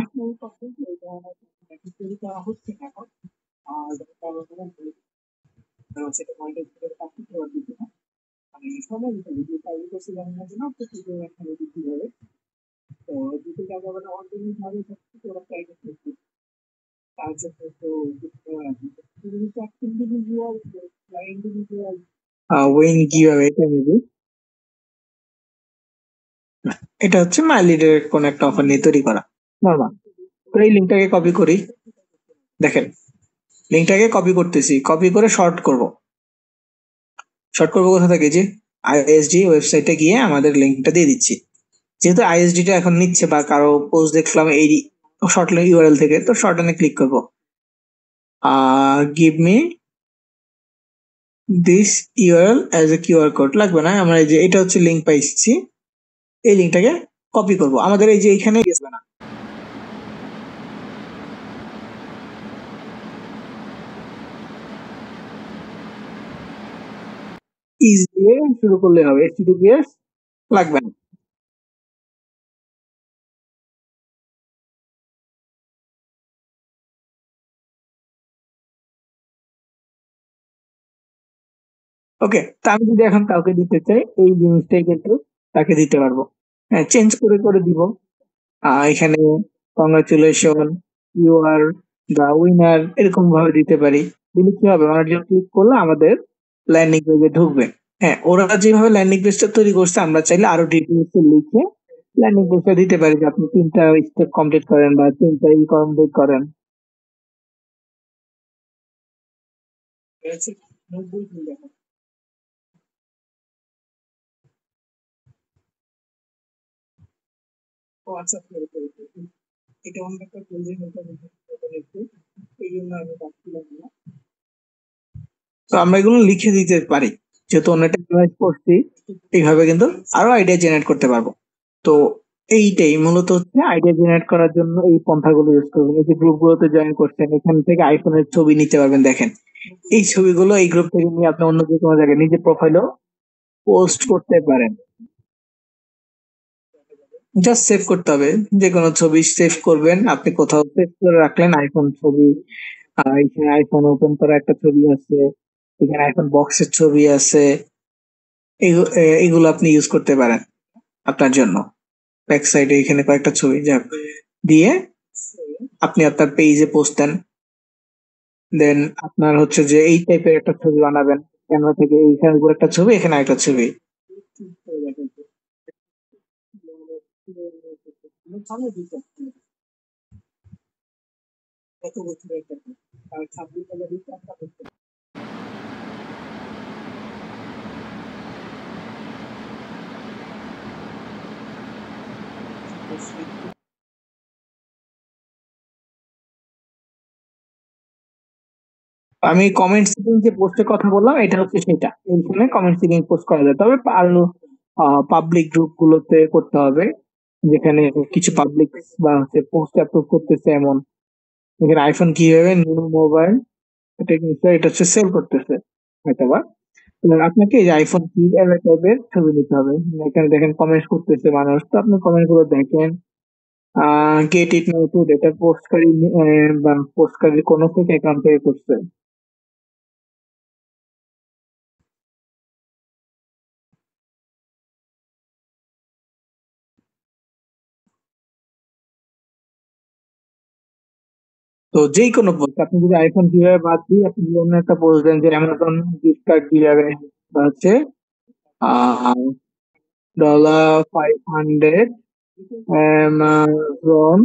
উইন কিভাবে, এটা মেবি, এটা হচ্ছে মাই লিডের কোন একটা অফার নিয়ে তৈরি করা, নরমাল। তো এই লিঙ্কটাকে কপি করি, দেখেন লিঙ্কটাকে কপি করতেছি, কপি করে শর্ট করব, শর্ট করবো কোথা থেকে, যে আইএসডি ওয়েবসাইটে গিয়ে আমাদের লিঙ্কটা দিয়ে দিচ্ছি। যেহেতু আইএসডি টা এখন নিচ্ছে, বা কারো পোস্ট দেখলাম এই শর্ট ইউআরএল থেকে, তো শর্টনে ক্লিক করবো, give me this URL as a QR code, লাগবে না, আমরা এই যে এটা হচ্ছে লিঙ্ক পাইছি, এই লিঙ্কটাকে কপি করব, আমাদের এই যে এখানে আসবে না, ইজ দিয়ে শুরু করলে হবে, এইচটিটিপিএস লাগবে না। ওকে, তা আমি যদি এখন কাউকে দিতে চাই, এই জিনিসটাই কিন্তু তাকে দিতে পারবো, হ্যাঁ, চেঞ্জ করে করে দিব। এখানে congratulation, you are the winner, এরকম ভাবে দিতে পারি। দিলে কি হবে, আমরা যখন ক্লিক করলে আমাদের ল্যান্ডিং পেজে ঢুকবে। হ্যাঁ, ওরা যেভাবে ল্যান্ডিং পেজটা তৈরি করছে, আমরা চাইলে আরো ডিটেলস লিখে ল্যান্ডিং পেজটা দিতে পারি, যে আপনি 3টা স্টেপ কমপ্লিট করেন বা 3টা কমপ্লিট করেন। তো আমরা এগুলো লিখে দিতে পারি, যেহেতু অনেকটা ডিভাইস করছি, এইভাবে কিন্তু আরো আইডিয়া জেনারেট করতে পারবো। তো এইটাই মূলত হচ্ছে আইডিয়া জেনারেট করার জন্য এই পন্থাগুলো ইউজ করবেন। এই যে গ্রুপ গুলোতে জয়েন করছেন, এখান থেকে আইফোনের ছবি নিতে পারবেন, দেখেন এই ছবিগুলো এই গ্রুপ থেকে নিয়ে আপনি অন্য যে কোনো জায়গায় নিজের প্রোফাইলেও পোস্ট করতে পারেন। জাস্ট সেভ করতে হবে, যে কোনো ছবি সেভ করবেন, আপনি কোথাও সেভ করে রাখলেন আইফোন ছবি, এখানে আইফোন ওপেন করা একটা ছবি আছে, এখানে আইফোন বক্সের ছবি আছে, এগুলো আপনি ইউজ করতে পারেন আপনার জন্য। ব্যাক সাইডে এখানে কয়েকটা ছবি যাক দিয়ে আপনি আপনার পেজে পোস্ট দেন, দেন আপনার হচ্ছে যে এই টাইপের একটা ছবি বানাবেন, ক্যামেরা থেকে এইখানে উপর একটা ছবি, এখানে একটা ছবি। আমি কমেন্ট সিকিং যে পোস্টের কথা বললাম, এটা হচ্ছে সেটা, এইখানে কমেন্ট সিকিং পোস্ট করা যায়, তবে আরো পাবলিক গ্রুপ গুলোতে করতে হবে, যেখানে কিছু পাবলিক বা হচ্ছে পোস্ট অ্যাপ্রুভ করতেছে এমন, এখানে আইফোন কিভাবে নিউ মোবাইল, এটা কিন্তু এটা হচ্ছে সেল করতেছে হয়তো বা, তো আপনাকে এই আইফোন কি টাইপের ছবি নিতে হবে। এখানে দেখেন কমেন্ট করতেছে মানুষ, তো আপনি কমেন্ট গুলো দেখেন, গেট ইট নোটেড এটা পোস্টকারী বা পোস্টকারীর কোনো ফেক অ্যাকাউন্ট থেকে করছে। তো যেই কোনো পোস্ট আপনি যদি আইফোন কিভাবে বাদ দিয়ে আপনি যদি অন্য একটা পোস্ট দেন যে অ্যামাজন গিফট কার্ড কিভাবে বা হচ্ছে $500 অ্যামাজন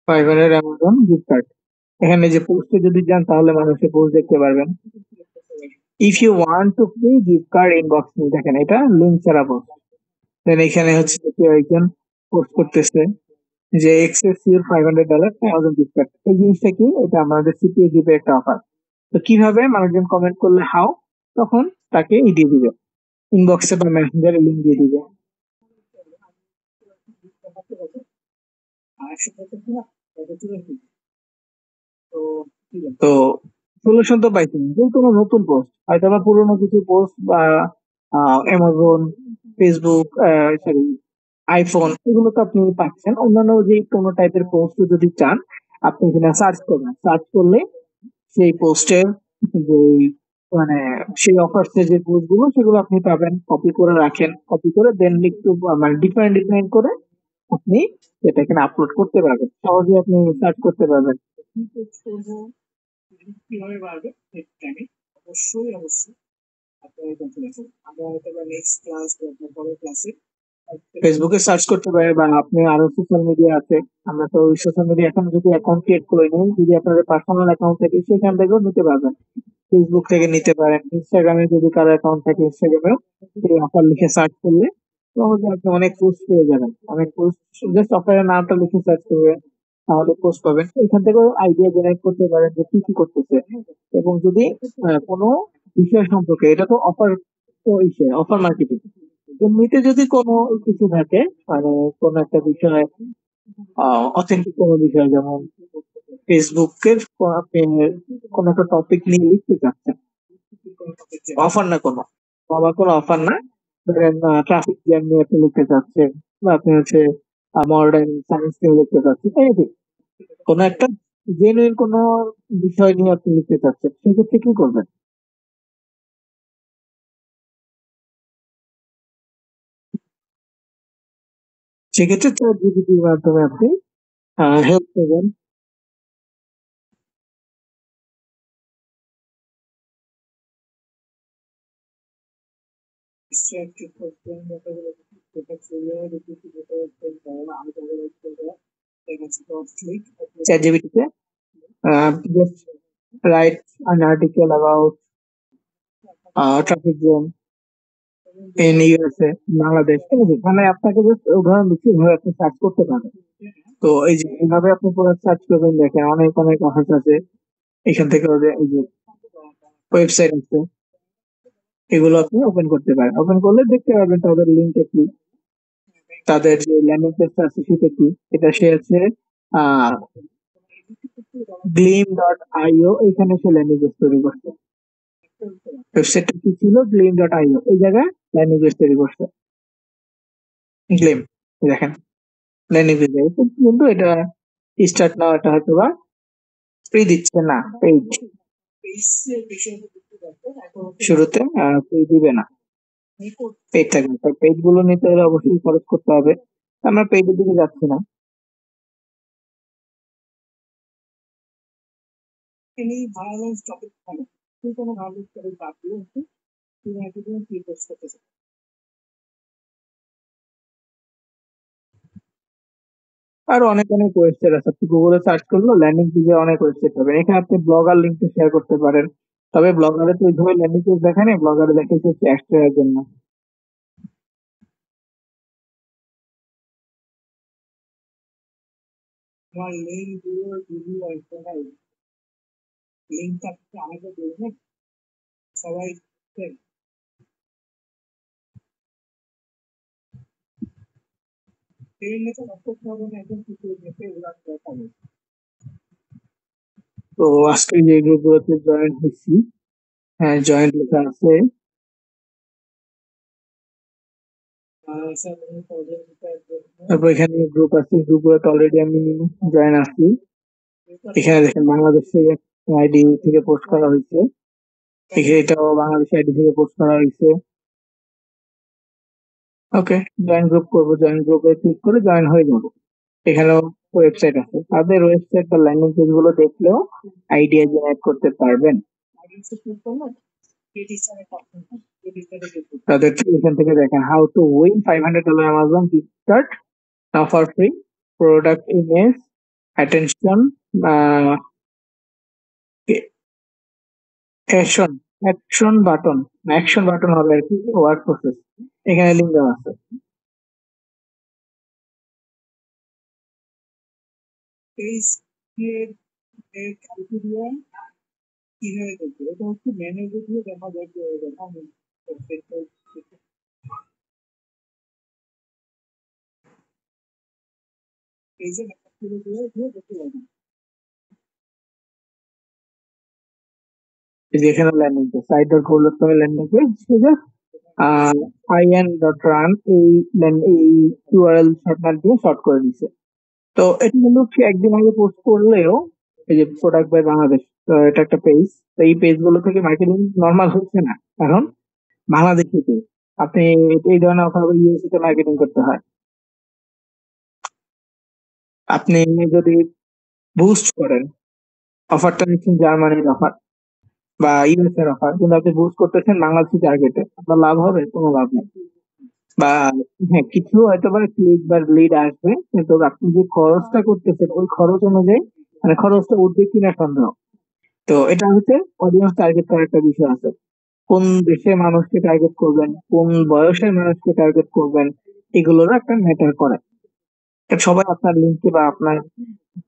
500 অ্যামাজন গিফট কার্ড, এখানে যে পোস্টে যদি যান তাহলে মানুষের পোস্ট দেখতে পারবেন। If you want to free gift card inbox me, দেখেন এটা লিঙ্ক ছাড়া পোস্ট। দেন এখানে হচ্ছে যে কেউ একজন পোস্ট করতেছে যে access your $500 Amazon gift card. এই জিনিসটা কি, এটা আমাদের সিপিএ গিফটের একটা অফার। তো কিভাবে মানুষজন কমেন্ট করলে হাউ, তখন তাকে দিয়ে দিবে, ইনবক্সে বা মেসেঞ্জারে লিঙ্ক দিয়ে দিবে। তো সলিউশন তো পাইছেন, যে কোনো নতুন পোস্ট হয়তো বা পুরোনো কিছু পোস্ট বা অ্যামাজন, ফেসবুক, সরি আইফোন, এগুলো তো আপনি পাচ্ছেন। অন্যান্য যে কোনো টাইপের পোস্ট যদি চান আপনি এখানে সার্চ করবেন, সার্চ করলে সেই পোস্টের যে মানে সেই অফার্স এর যে পোস্ট গুলো সেগুলো আপনি পাবেন, কপি করে রাখেন, কপি করে দেন একটু মানে ডিফারেন্ট ডিফারেন্ট করে আপনি এটা এখানে আপলোড করতে পারবেন, সহজে আপনি সার্চ করতে পারবেন। ফেসবুকে সার্চ করতে পারেন বা আপনি আরো সোশ্যাল মিডিয়া আছে, আমরা তো ওই সোশ্যাল মিডিয়া এখন যদি অ্যাকাউন্ট ক্রিয়েট করে নিই, যদি আপনাদের পার্সোনাল অ্যাকাউন্ট থাকে সেখান থেকেও নিতে পারবেন, ফেসবুক থেকে নিতে পারেন, ইনস্টাগ্রামে যদি কারো অ্যাকাউন্ট থাকে ইনস্টাগ্রামেও এই অফার লিখে সার্চ করলে সহজে আপনি অনেক পোস্ট পেয়ে যাবেন, অনেক পোস্ট, জাস্ট অফারের নামটা লিখে সার্চ করবেন তাহলে পোস্ট পাবেন। এখান থেকেও আইডিয়া জেনারেট করতে পারেন যে কি কি করতেছে, এবং যদি কোনো বিষয় সম্পর্কে, এটা তো অফার, তো অফার মার্কেটিং, এমনিতে যদি কোনো কিছু থাকে মানে কোনো একটা বিষয়, অথেন্টিক কোনো বিষয়, যেমন ফেসবুকের আপনি কোনো একটা টপিক নিয়ে লিখতে চাচ্ছেন, অফার না কোনো, আবার কোনো অফার না, ধরেন ট্রাফিক জ্যাম নিয়ে আপনি লিখতে চাচ্ছেন, বা আপনি হচ্ছে মডার্ন সায়েন্স নিয়ে লিখতে চাচ্ছেন, এনিথিং, কোনো একটা জেনুইন কোনো বিষয় নিয়ে আপনি লিখতে চাচ্ছেন, সেক্ষেত্রে কি করবেন? সেক্ষেত্রে চ্যাট জিপিটির মাধ্যমে আপনি হেল্প নেবেন। চ্যাট জিপিটিতে just write an article about traffic jam in USA, Bangladesh, যেখানে আপনাকে জাস্ট উদাহরণ দিচ্ছি, এভাবে আপনি সার্চ করতে পারেন। তো এই যে এইভাবে আপনি পুরো সার্চ করবেন, দেখেন অনেক অনেক অফার আছে এখান থেকে, ওদের এই যে ওয়েবসাইট আছে, এগুলো আপনি ওপেন করতে পারেন, ওপেন করলে দেখতে পারবেন তাদের লিঙ্কটা কি, তাদের যে ল্যান্ডিং পেজটা আছে সেটা কি। এটা সে আছে আহ gleam.io, এখানে সে ল্যান্ডিং পেজ তৈরি করছে। ওয়েবসাইটটা কি ছিল, gleam.io, এই জায়গায় ল্যান্ডিং পেজ তৈরি করছে গ্লেম, দেখেন ল্যান্ডিং পেজ, কিন্তু এটা স্টার্ট নাও, এটা হয়তো বা ফ্রি দিচ্ছে না, পেইড, শুরুতে ফ্রি দিবে না, পেইড থাকবে, তাই পেইড গুলো নিতে হলে অবশ্যই খরচ করতে হবে। আমরা পেইডের দিকে যাচ্ছি না। আরো অনেক অনেক ওয়েবসাইট আছে, আপনি গুগলে সার্চ করলে ল্যান্ডিং পেজে অনেক ওয়েবসাইট পাবেন, এখানে আপনি ব্লগার লিঙ্কটা শেয়ার করতে পারেন। তবে ব্লগারে তো ওইভাবে ল্যান্ডিং পেজ দেখায় না, ব্লগারে দেখেছে এক্সট্রা এর জন্য। তো আজকে যে গ্রুপগুলোতে জয়েন হয়েছি, হ্যাঁ জয়েন্ট লেখা আছে, তারপর এখানে গ্রুপ আছে, গ্রুপগুলোতে অলরেডি আমি জয়েন আছি। এখানে দেখেন বাংলাদেশের আইডি থেকে পোস্ট করা হয়েছে, এখানে এটাও বাংলাদেশের আইডি থেকে পোস্ট করা হয়েছে। ওকে, জয়েন গ্রুপ করবো, জয়েন গ্রুপে ক্লিক করে জয়েন হয়ে যাবো। এখানেও ওয়েবসাইট আছে, তাদের ওয়েবসাইট বা ল্যান্ডিং পেজ গুলো দেখলেও আইডিয়া জেনারেট করতে পারবেন। তাদের এখান থেকে দেখেন how to win $500 Amazon gift card now for free, product image, attention, action, action button হবে আর কি, ওয়ার্ক প্রসেস। এখানে লিঙ্ক দেওয়া আছে। এই যে এখানে ল্যান্ডিং পেজ, site.gold.com এর ল্যান্ডিং পেজ, ঠিক আছে। in.run এই ইউআরএল শর্টকাট দিয়ে শর্ট করে দিছে। তো এটা কিন্তু সে একদিন আগে পোস্ট করলেও, এই যে প্রোডাক্ট বাই বাংলাদেশ, তো এটা একটা পেজ, তো এই পেজ গুলো থেকে মার্কেটিং নর্মাল হচ্ছে না, কারণ বাংলাদেশি পেজ। আপনি এই ধরনের অফার ইউএসএ তে মার্কেটিং করতে হয়। আপনি যদি বুস্ট করেন, অফারটা নিচ্ছেন জার্মানির অফার বা ইউএস এর অফার, কিন্তু আপনি বুস্ট করতেছেন বাংলাদেশি টার্গেটে, আপনার লাভ হবে? কোনো লাভ নেই। বা হ্যাঁ, কিছু হয়তো বা ক্লিক বা লিড আসবে, কিন্তু আপনি যে খরচটা করতেছেন ওই খরচ অনুযায়ী মানে খরচটা উঠবে কিনা সন্দেহ। তো এটা হচ্ছে অডিয়েন্স টার্গেট করার একটা বিষয় আছে। কোন দেশের মানুষকে টার্গেট করবেন, কোন বয়সের মানুষকে টার্গেট করবেন, এগুলোরও একটা ম্যাটার করে। এটা সবাই আপনার লিঙ্কে বা আপনার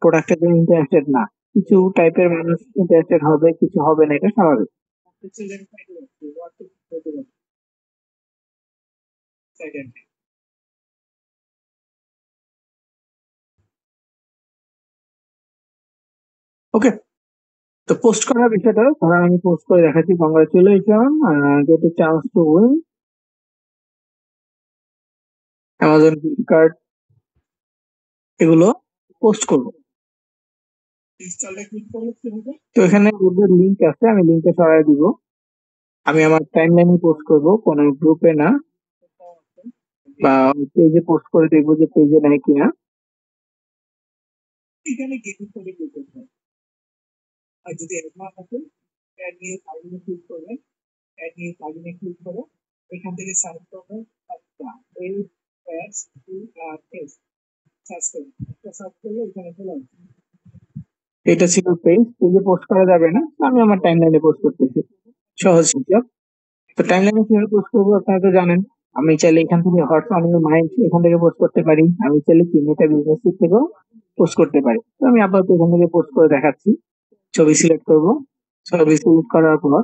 প্রোডাক্টের জন্য ইন্টারেস্টেড না। কিছু টাইপের মানুষ ইন্টারেস্টেড হবে, কিছু হবে না, এটা স্বাভাবিক। ওকে, তো পোস্ট করার বিষয়টা ধরেন আমি পোস্ট করে দেখাচ্ছি, congratulation, gate A chance to win Amazon gift card, এগুলো পোস্ট করব। তো এখানে ওদের লিঙ্ক আছে, আমি লিঙ্কে সরাই দিব। আমি আমার টাইমলাইনে পোস্ট করব, কোনো গ্রুপে না, বা পেজে পোস্ট করে দেখবো যে পেজে নাই কিনা। এটা ছিল পেজ, পেজে পোস্ট করা যাবে না, আমি আমার টাইমলাইনে পোস্ট করতেছি, সহজ হিসাব। তো টাইমলাইনে কিভাবে পোস্ট করবো আপনারা তো জানেন। আমি চাইলে এখান থেকে হটস অন ইউর মাইন্ড এখান থেকে পোস্ট করতে পারি, আমি চাইলে কি মেটা বিজনেস থেকেও পোস্ট করতে পারি। তো আমি আপাতত এখান থেকে পোস্ট করে দেখাচ্ছি। ছবি সিলেক্ট করব, ছবি সিলেক্ট করার পর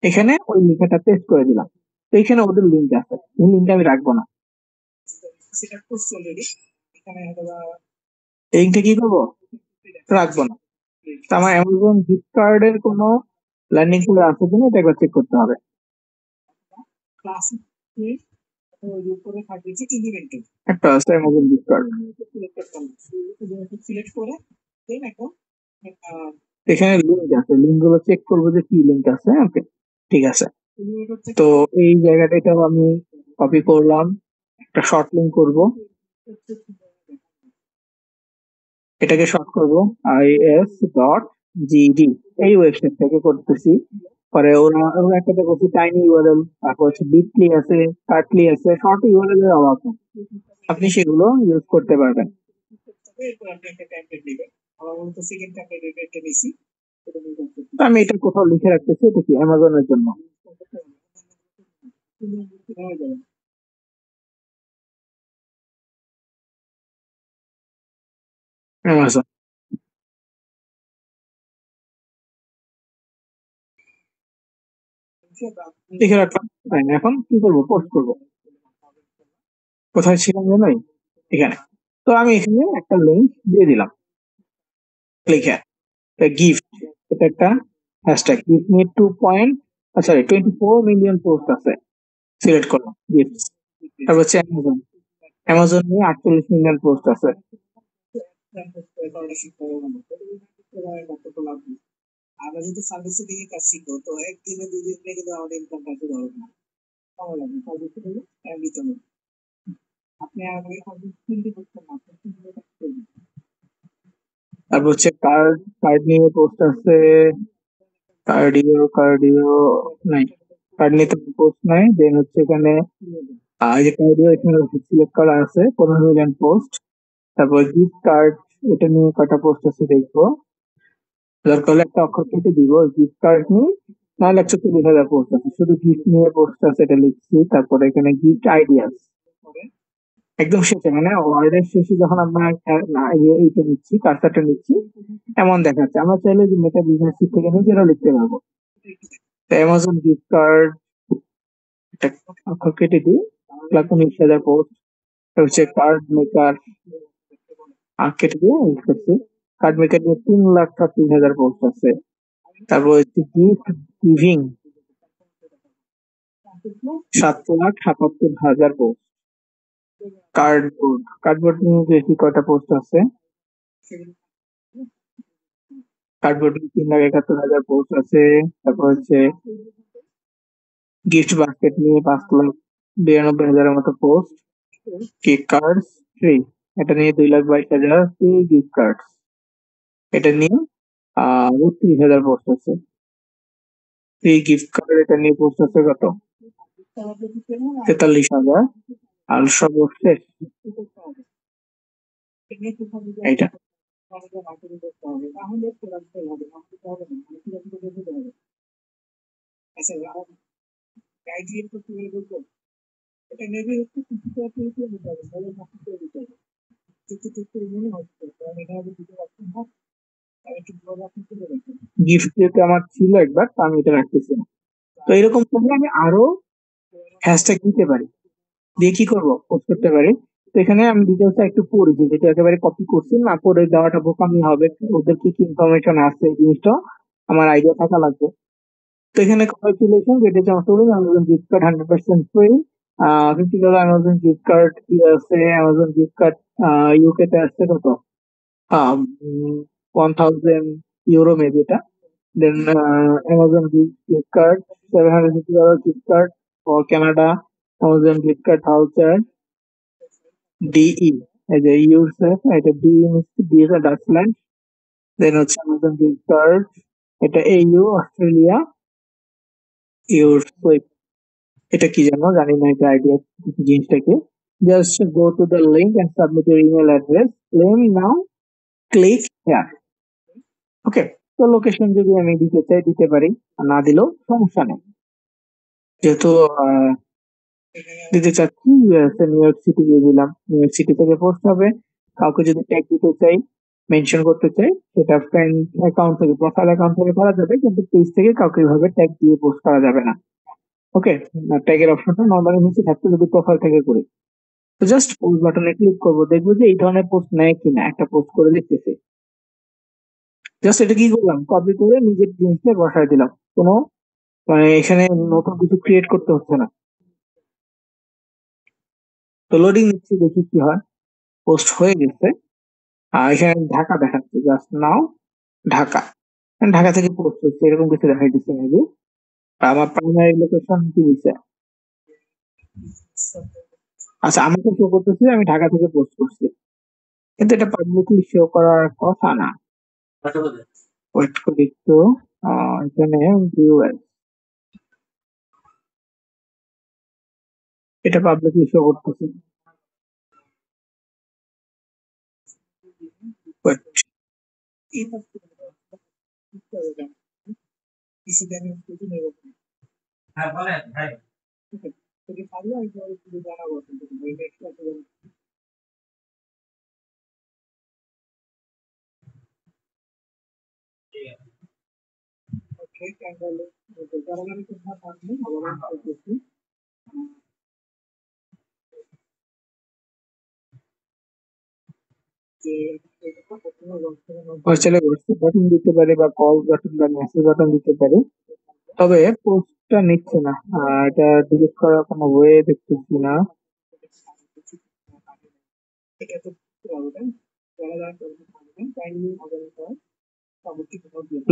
এখানে ওই লেখাটা পেস্ট করে দিলাম। তো এখানে ওদের লিঙ্ক আছে, এই লিঙ্কটা আমি রাখবো না। এই লিঙ্কটা কি করবো, রাখবো না। তো আমার অ্যামাজন গিফট কার্ডের কোনো ল্যান্ডিং পেজ আছে কিনা এটা একবার চেক করতে হবে। একটা আছে অ্যামাজন গিফট কার্ড, এখানে লিঙ্ক আছে, লিঙ্ক গুলো চেক করবো যে কি লিঙ্ক আছে। ওকে, ঠিক আছে। তো এই জায়গাটাও আমি কপি করলাম, একটা শর্ট লিঙ্ক করব, এটাকে শর্ট করব is.gd, এই ওয়েবসাইট থেকে করতেছি। পরে ওরা ওরা একটা করছে টাইনি ইউআরএল, তারপর হচ্ছে বিটলি আছে, কার্টলি আছে, শর্ট ইউআরএল এর অভাব নেই, আপনি সেগুলো ইউজ করতে পারবেন। তো আমি এটা কোথাও লিখে রাখতেছি, এটা কি অ্যামাজনের জন্য। অ্যামাজন লিখে রাখলাম। Fine, এখন কি করবো, পোস্ট করবো। কোথায় ছিলাম যেন, এখানে। তো আমি এখানে একটা লিঙ্ক দিয়ে দিলাম, লিখে গিফট, এটা একটা hashtag, gift me 2 sorry 24 million post আছে, সিলেক্ট করলাম গিফট। তারপর হচ্ছে অ্যামাজন, অ্যামাজন নিয়ে 48 মিলিয়ন পোস্ট আছে। আমরা যদি সার্ভিসে দিকে কাজ শিখবো তো একদিনে 2 দিনে কিন্তু আমাদের ইনকাম কাজ হবে না, সময় লাগবে সার্ভিসে দিকে দিতে হবে। আপনি আগে সার্ভিস কিনতে করতে না, তারপর হচ্ছে কার্ড, কার্ড নিয়ে পোস্ট আছে। কার্ডিও নাই, কার্ড নিয়ে তো পোস্ট নাই। দেন হচ্ছে এখানে এই যে কার্ডিও এখানে সিলেক্ট করা আছে 15 মিলিয়ন পোস্ট। তারপর গিফট কার্ড, এটা নিয়ে কটা পোস্ট আছে দেখবো। দরকার হলে একটা অক্ষর কেটে দিব। গিফট কার্ড নিয়ে নাহলে 140,000 পোস্ট আছে, শুধু গিফট নিয়ে পোস্ট আছে, এটা লিখছি। তারপরে এখানে গিফট আইডিয়াস একদম শেষে, মানে ওয়ার্ডের শেষে যখন আমরা এইটা নিচ্ছি, কার্সারটা নিচ্ছি, এমন দেখাচ্ছে। আমরা চাইলে যে মেটা বিজনেস থেকে নিজেরাও লিখতে পারবো। অ্যামাজন গিফট কার্ড, এটা অক্ষর কেটে দিই, 1,19,000 পোস্ট। হচ্ছে কার্ড মেকার, কেটে দিয়ে লিখতেছি। কার্ড মেকার নিয়ে 3,36,000 পোস্ট আছে। তারপর হচ্ছে gift giving, 7,77,000 post. Cardboard, cardboard নিয়ে বেশি কয়টা পোস্ট আছে। কার্ডবোর্ড নিয়ে 3,71,000 পোস্ট আছে। তারপর হচ্ছে গিফট বাস্কেট নিয়ে 5,92,000 মতো পোস্ট। কেক কার্ডস ফ্রি, এটা নিয়ে 2,22,000 ফ্রি গিফট কার্ড, এটা নিয়ে 32,000 পোস্ট আছে। ফ্রি গিফট কার্ড, এটা নিয়ে পোস্ট আছে কত, 43,000। আর সর্বশেষ এইটা, গিফট যেহেতু আমার ছিল একবার, তো আমি এটা রাখতেছি না। তো এরকম করলে আমি আরো হ্যাশট্যাগ দিতে পারি, দিয়ে কি করবো, পোস্ট করতে পারি। তো এখানে আমি ডিটেলসটা একটু পড়ি, যে যেটা একেবারে কপি করছি না, পড়ে দেওয়াটা বোকামি হবে। ওদের কি কি ইনফরমেশন আছে এই জিনিসটা আমার আইডিয়া থাকা লাগবে। তো এখানে কংগ্রাচুলেশন, এটা যে আমার Amazon gift card 100% free. $50 Amazon gift card USA, Amazon gift card UK তে আসছে কত, 1,000 ইউরো মেবি এটা। Then Amazon gift card, $750 gift card for Canada, Amazon gift card voucher DE, এই যে ইউরসেফ, এটা ডি মিষ্টি, ডি এর ডাচল্যান্ড। দেন হচ্ছে অ্যামাজন গিফট কার্ড, এটা এইউ অস্ট্রেলিয়া, ইউরসেফ, এটা কি জানো জানি না, এটা আইডিয়া জিনিসটাকে। Just go to the link and submit your email address, claim now, click here. Okay, তো লোকেশন যদি আমি দিতে চাই দিতে পারি, আর না দিলেও সমস্যা নেই। যেহেতু দিতে চাচ্ছি ইউএসএ, নিউ ইয়র্ক সিটি দিয়ে দিলাম। নিউ ইয়র্ক সিটি থেকে পোস্ট হবে। কাউকে যদি ট্যাগ দিতে চাই, মেনশন করতে চাই, সেটা ফ্রেন্ড অ্যাকাউন্ট থেকে, প্রোফাইল অ্যাকাউন্ট থেকে করা যাবে, কিন্তু পেজ থেকে কাউকে এভাবে ট্যাগ দিয়ে পোস্ট করা যাবে না। ওকে, ট্যাগের অপশনটা নর্মালি নিচে থাকতে যদি প্রোফাইল থেকে করি। তো জাস্ট পোস্ট বাটনে ক্লিক করবো, দেখবো যে এই ধরনের পোস্ট নেয় কিনা, একটা পোস্ট করে দেখতেছে। জাস্ট এটা কি করলাম, কপি করে নিজের জিনিসটা বসায় দিলাম, কোনো মানে এখানে নতুন কিছু ক্রিয়েট করতে হচ্ছে না। তো লোডিং নিচ্ছি, দেখি কি হয়। পোস্ট হয়ে গেছে, আর এখানে ঢাকা দেখাচ্ছে, জাস্ট নাও ঢাকা, ঢাকা থেকে পোস্ট হচ্ছে এরকম কিছু দেখাই দিচ্ছে মেবি। আমার প্রাইমারি লোকেশন কি দিচ্ছে, আচ্ছা আমাকে শো করতেছে আমি ঢাকা থেকে পোস্ট করছি, কিন্তু এটা পাবলিকলি শো করার কথা না। ওয়েট করি একটু, এখানে ভিউয়ার, এটা পাবলিকলি শো করতেছে। Wait, চাইলে হোয়াটসঅ্যাপ বাটন দিতে পারে, বা কল বাটন বা মেসেজ বাটন দিতে পারে। তবে পোস্ট পোস্টটা নিচ্ছে না, এটা ডিলিট করার কোনো ওয়ে দেখতেছি না।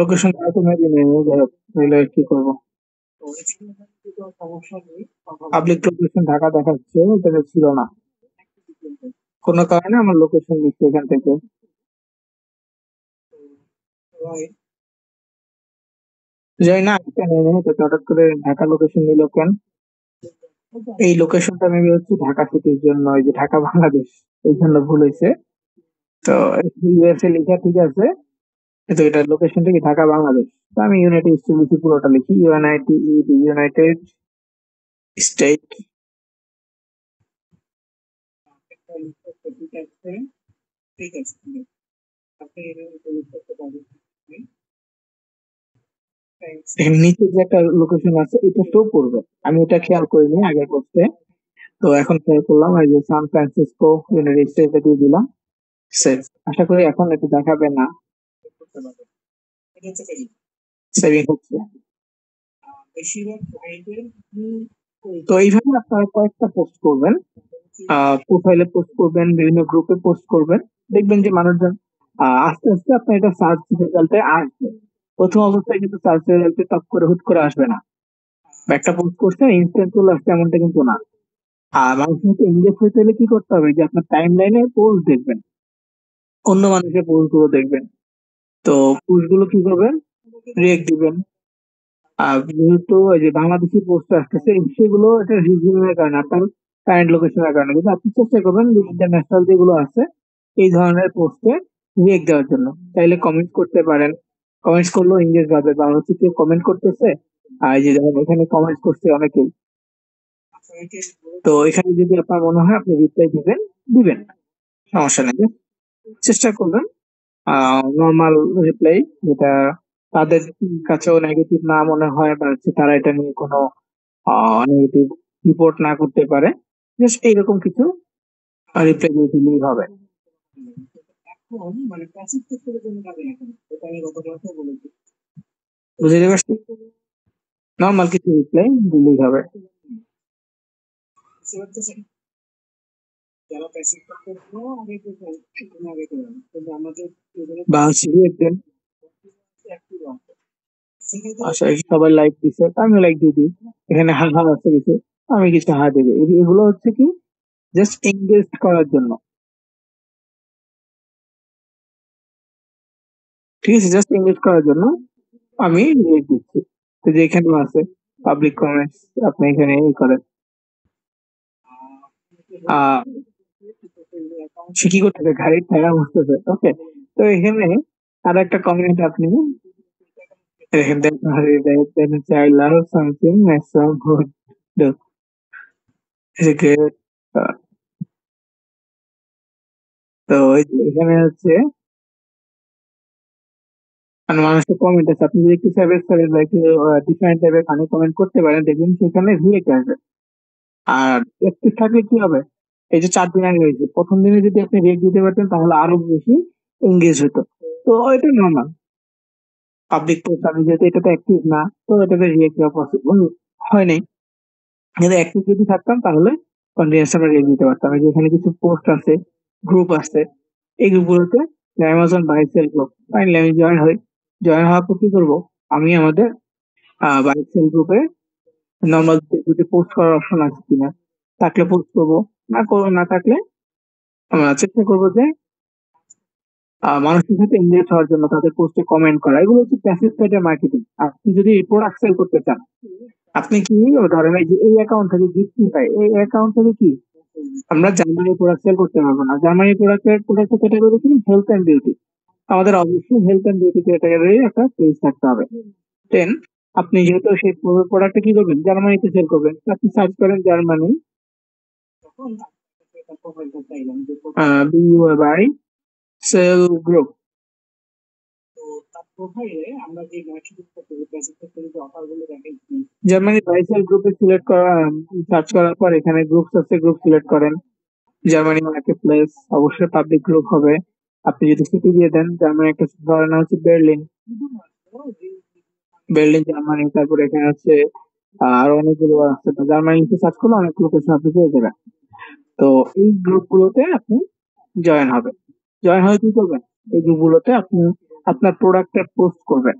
লোকেশন তো মেবি নেই, যাই হোক, তাহলে কি করবো? পাবলিক লোকেশন ঢাকা দেখাচ্ছে, এটা ছিল না, কোনো কারণে আমার লোকেশন দিচ্ছে এখান থেকে। যাই না, কেন হঠাৎ করে ঢাকা লোকেশন নিল কেন? এই লোকেশনটা মেবি হচ্ছে ঢাকা সিটির জন্য, ওই যে ঢাকা বাংলাদেশ, এই জন্য ভুল হয়েছে। তো ইউএসএ লেখা ঠিক আছে, কিন্তু এটা লোকেশনটা কি ঢাকা বাংলাদেশ। তো আমি ইউনাইটেড স্টেট লিখি, পুরোটা লিখি ইউনাইটেড স্টেট। এখানে নিচে যে একটা লোকেশন আছে এটা শো করবে, আমি এটা খেয়াল করিনি আগের পোস্টে, তো এখন খেয়াল করলাম। এই যে সান ফ্রান্সিসকো ইউনাইটেড স্টেটস দিয়ে দিলাম, সেভ। আশা করি এখন এটা দেখাবে না, সেভিং হচ্ছে। তো এইভাবে আপনারা কয়েকটা পোস্ট করবেন, প্রোফাইলে পোস্ট করবেন, বিভিন্ন গ্রুপে পোস্ট করবেন, দেখবেন যে মানুষজন আস্তে আস্তে আপনার এটা সার্চ রেজাল্টে আসবে। প্রথম অবস্থায় কিন্তু সার্চ রেজাল্টে টপ করে হুট করে আসবে না, বা একটা পোস্ট করছে ইনস্ট্যান্ট চলে আসছে এমনটা কিন্তু না। আর মানুষের সাথে এঙ্গেজ হতে হলে কি করতে হবে, যে আপনার টাইম লাইনে পোস্ট দেখবেন, অন্য মানুষের পোস্ট গুলো দেখবেন। তো পোস্ট গুলো কি করবেন, রিয়েক্ট দিবেন। আর যেহেতু ওই যে বাংলাদেশি পোস্ট আসতেছে, সেগুলো এটা রিজিউমের কারণে, আপনার কারেন্ট লোকেশনের কারণে, কিন্তু আপনি চেষ্টা করবেন যে ইন্টারন্যাশনাল যেগুলো আছে এই ধরনের পোস্টে রিয়েক্ট দেওয়ার জন্য। চাইলে কমেন্ট করতে পারেন, কমেন্টস করলেও ইংরেজ পাবে, বা হচ্ছে কেউ কমেন্ট করতেছে, আর এই যে দেখেন এখানে কমেন্ট করছে অনেকেই, তো এখানে যদি আপনার মনে হয় আপনি রিপ্লাই দিবেন, দিবেন, সমস্যা নেই। চেষ্টা করবেন নর্মাল রিপ্লাই, যেটা তাদের কাছেও নেগেটিভ না মনে হয়, বা হচ্ছে তারা এটা নিয়ে কোনো নেগেটিভ রিপোর্ট না করতে পারে, জাস্ট এইরকম কিছু রিপ্লাই দিয়ে দিলেই হবে। বুঝতে পারছি, নর্মাল কিছু রিপ্লাই দিলেই হবে। বা হচ্ছে একজন, আচ্ছা সবাই লাইক দিছে, তা আমি লাইক দিয়ে দিই। এখানে হা হা আছে কিছু, আমি কিছু হা দিয়ে দিই। এগুলো হচ্ছে কি জাস্ট এঙ্গেজ করার জন্য, ঠিক আছে, জাস্ট এঙ্গেজ করার জন্য আমি রেট দিচ্ছি। তো যে এখানেও আছে পাবলিক কমেন্টস, আপনি এখানে এই করেন। আহ সে কি করতেছে, গাড়ির টায়ার মুছতেছে, ওকে। তো এখানে আর একটা কমেন্ট আপনি দেখেন, then I love something so good, great. তো এই যে এখানে হচ্ছে মানে মানুষের কমেন্ট আছে, আপনি যদি একটু সেভেজ করেন বা একটু ডিফারেন্ট টাইপের ফানি কমেন্ট করতে পারেন, দেখবেন সেখানে রিয়েক্ট আসবে। আর অ্যাক্টিভ থাকলে কি হবে, এই যে 4 দিন আগে হয়েছে, প্রথম দিনে যদি আপনি রিয়েক্ট দিতে পারতেন তাহলে আরো বেশি এঙ্গেজ হতো। তো এটা নর্মাল পাবলিক পোস্ট, আমি যেহেতু এটাতে অ্যাক্টিভ না, তো এটাতে রিয়েক্ট দেওয়া পসিবল হয় নাই। কিন্তু অ্যাক্টিভ যদি থাকতাম তাহলে কন্টিনিউয়াস আমরা রিয়েক্ট দিতে পারতাম। এই যে এখানে কিছু পোস্ট আছে, গ্রুপ আছে, এই গ্রুপগুলোতে Amazon buy sell group, finally আমি জয়েন হই। জয়েন হওয়ার পর কি করবো, আমি আমাদের বাই সেল গ্রুপে নর্মাল যদি পোস্ট করার অপশন আছে কিনা, থাকলে পোস্ট করবো, না থাকলে আমরা চেষ্টা করবো যে মানুষের সাথে এঙ্গেজ হওয়ার জন্য তাদের পোস্টে কমেন্ট করা। এগুলো হচ্ছে প্যাসিভ সাইডের মার্কেটিং। আপনি যদি প্রোডাক্ট সেল করতে চান, আপনি কি ধরেন এই যে এই অ্যাকাউন্ট থেকে গিফট কি পাই, এই অ্যাকাউন্ট থেকে কি আমরা জার্মানি প্রোডাক্ট সেল করতে পারবো না। জার্মানি প্রোডাক্টের ক্যাটাগরি কি, হেলথ এন্ড বিউটি। আমাদের অবশ্যই হেলথ এন্ড বিউটি ক্যাটাগরি একটা পেজ থাকতে হবে। দেন আপনি যেহেতু সেই প্রোডাক্টটা কি করবেন, জার্মানিতে সেল করবেন, আপনি সার্চ করেন Germany buy sell group. Germany buy sell গ্রুপে সিলেক্ট করা, সার্চ করার পর এখানে গ্রুপস আছে, গ্রুপ সিলেক্ট করেন। জার্মানি মার্কেট প্লেস, অবশ্যই পাবলিক গ্রুপ হবে। আপনি যদি সিটি দিয়ে দেন, জার্মানি একটা ধরেন হচ্ছে বার্লিন, বার্লিন জার্মানি, তারপর এখানে হচ্ছে আর অনেকগুলো আছে, তো জার্মানি লিখে সার্চ করলে অনেক লোকেশন আপনি পেয়ে যাবেন। তো এই গ্রুপগুলোতে আপনি জয়েন হবেন। জয়েন হয়ে কি করবেন, এই গ্রুপগুলোতে আপনি আপনার প্রোডাক্টটা পোস্ট করবেন।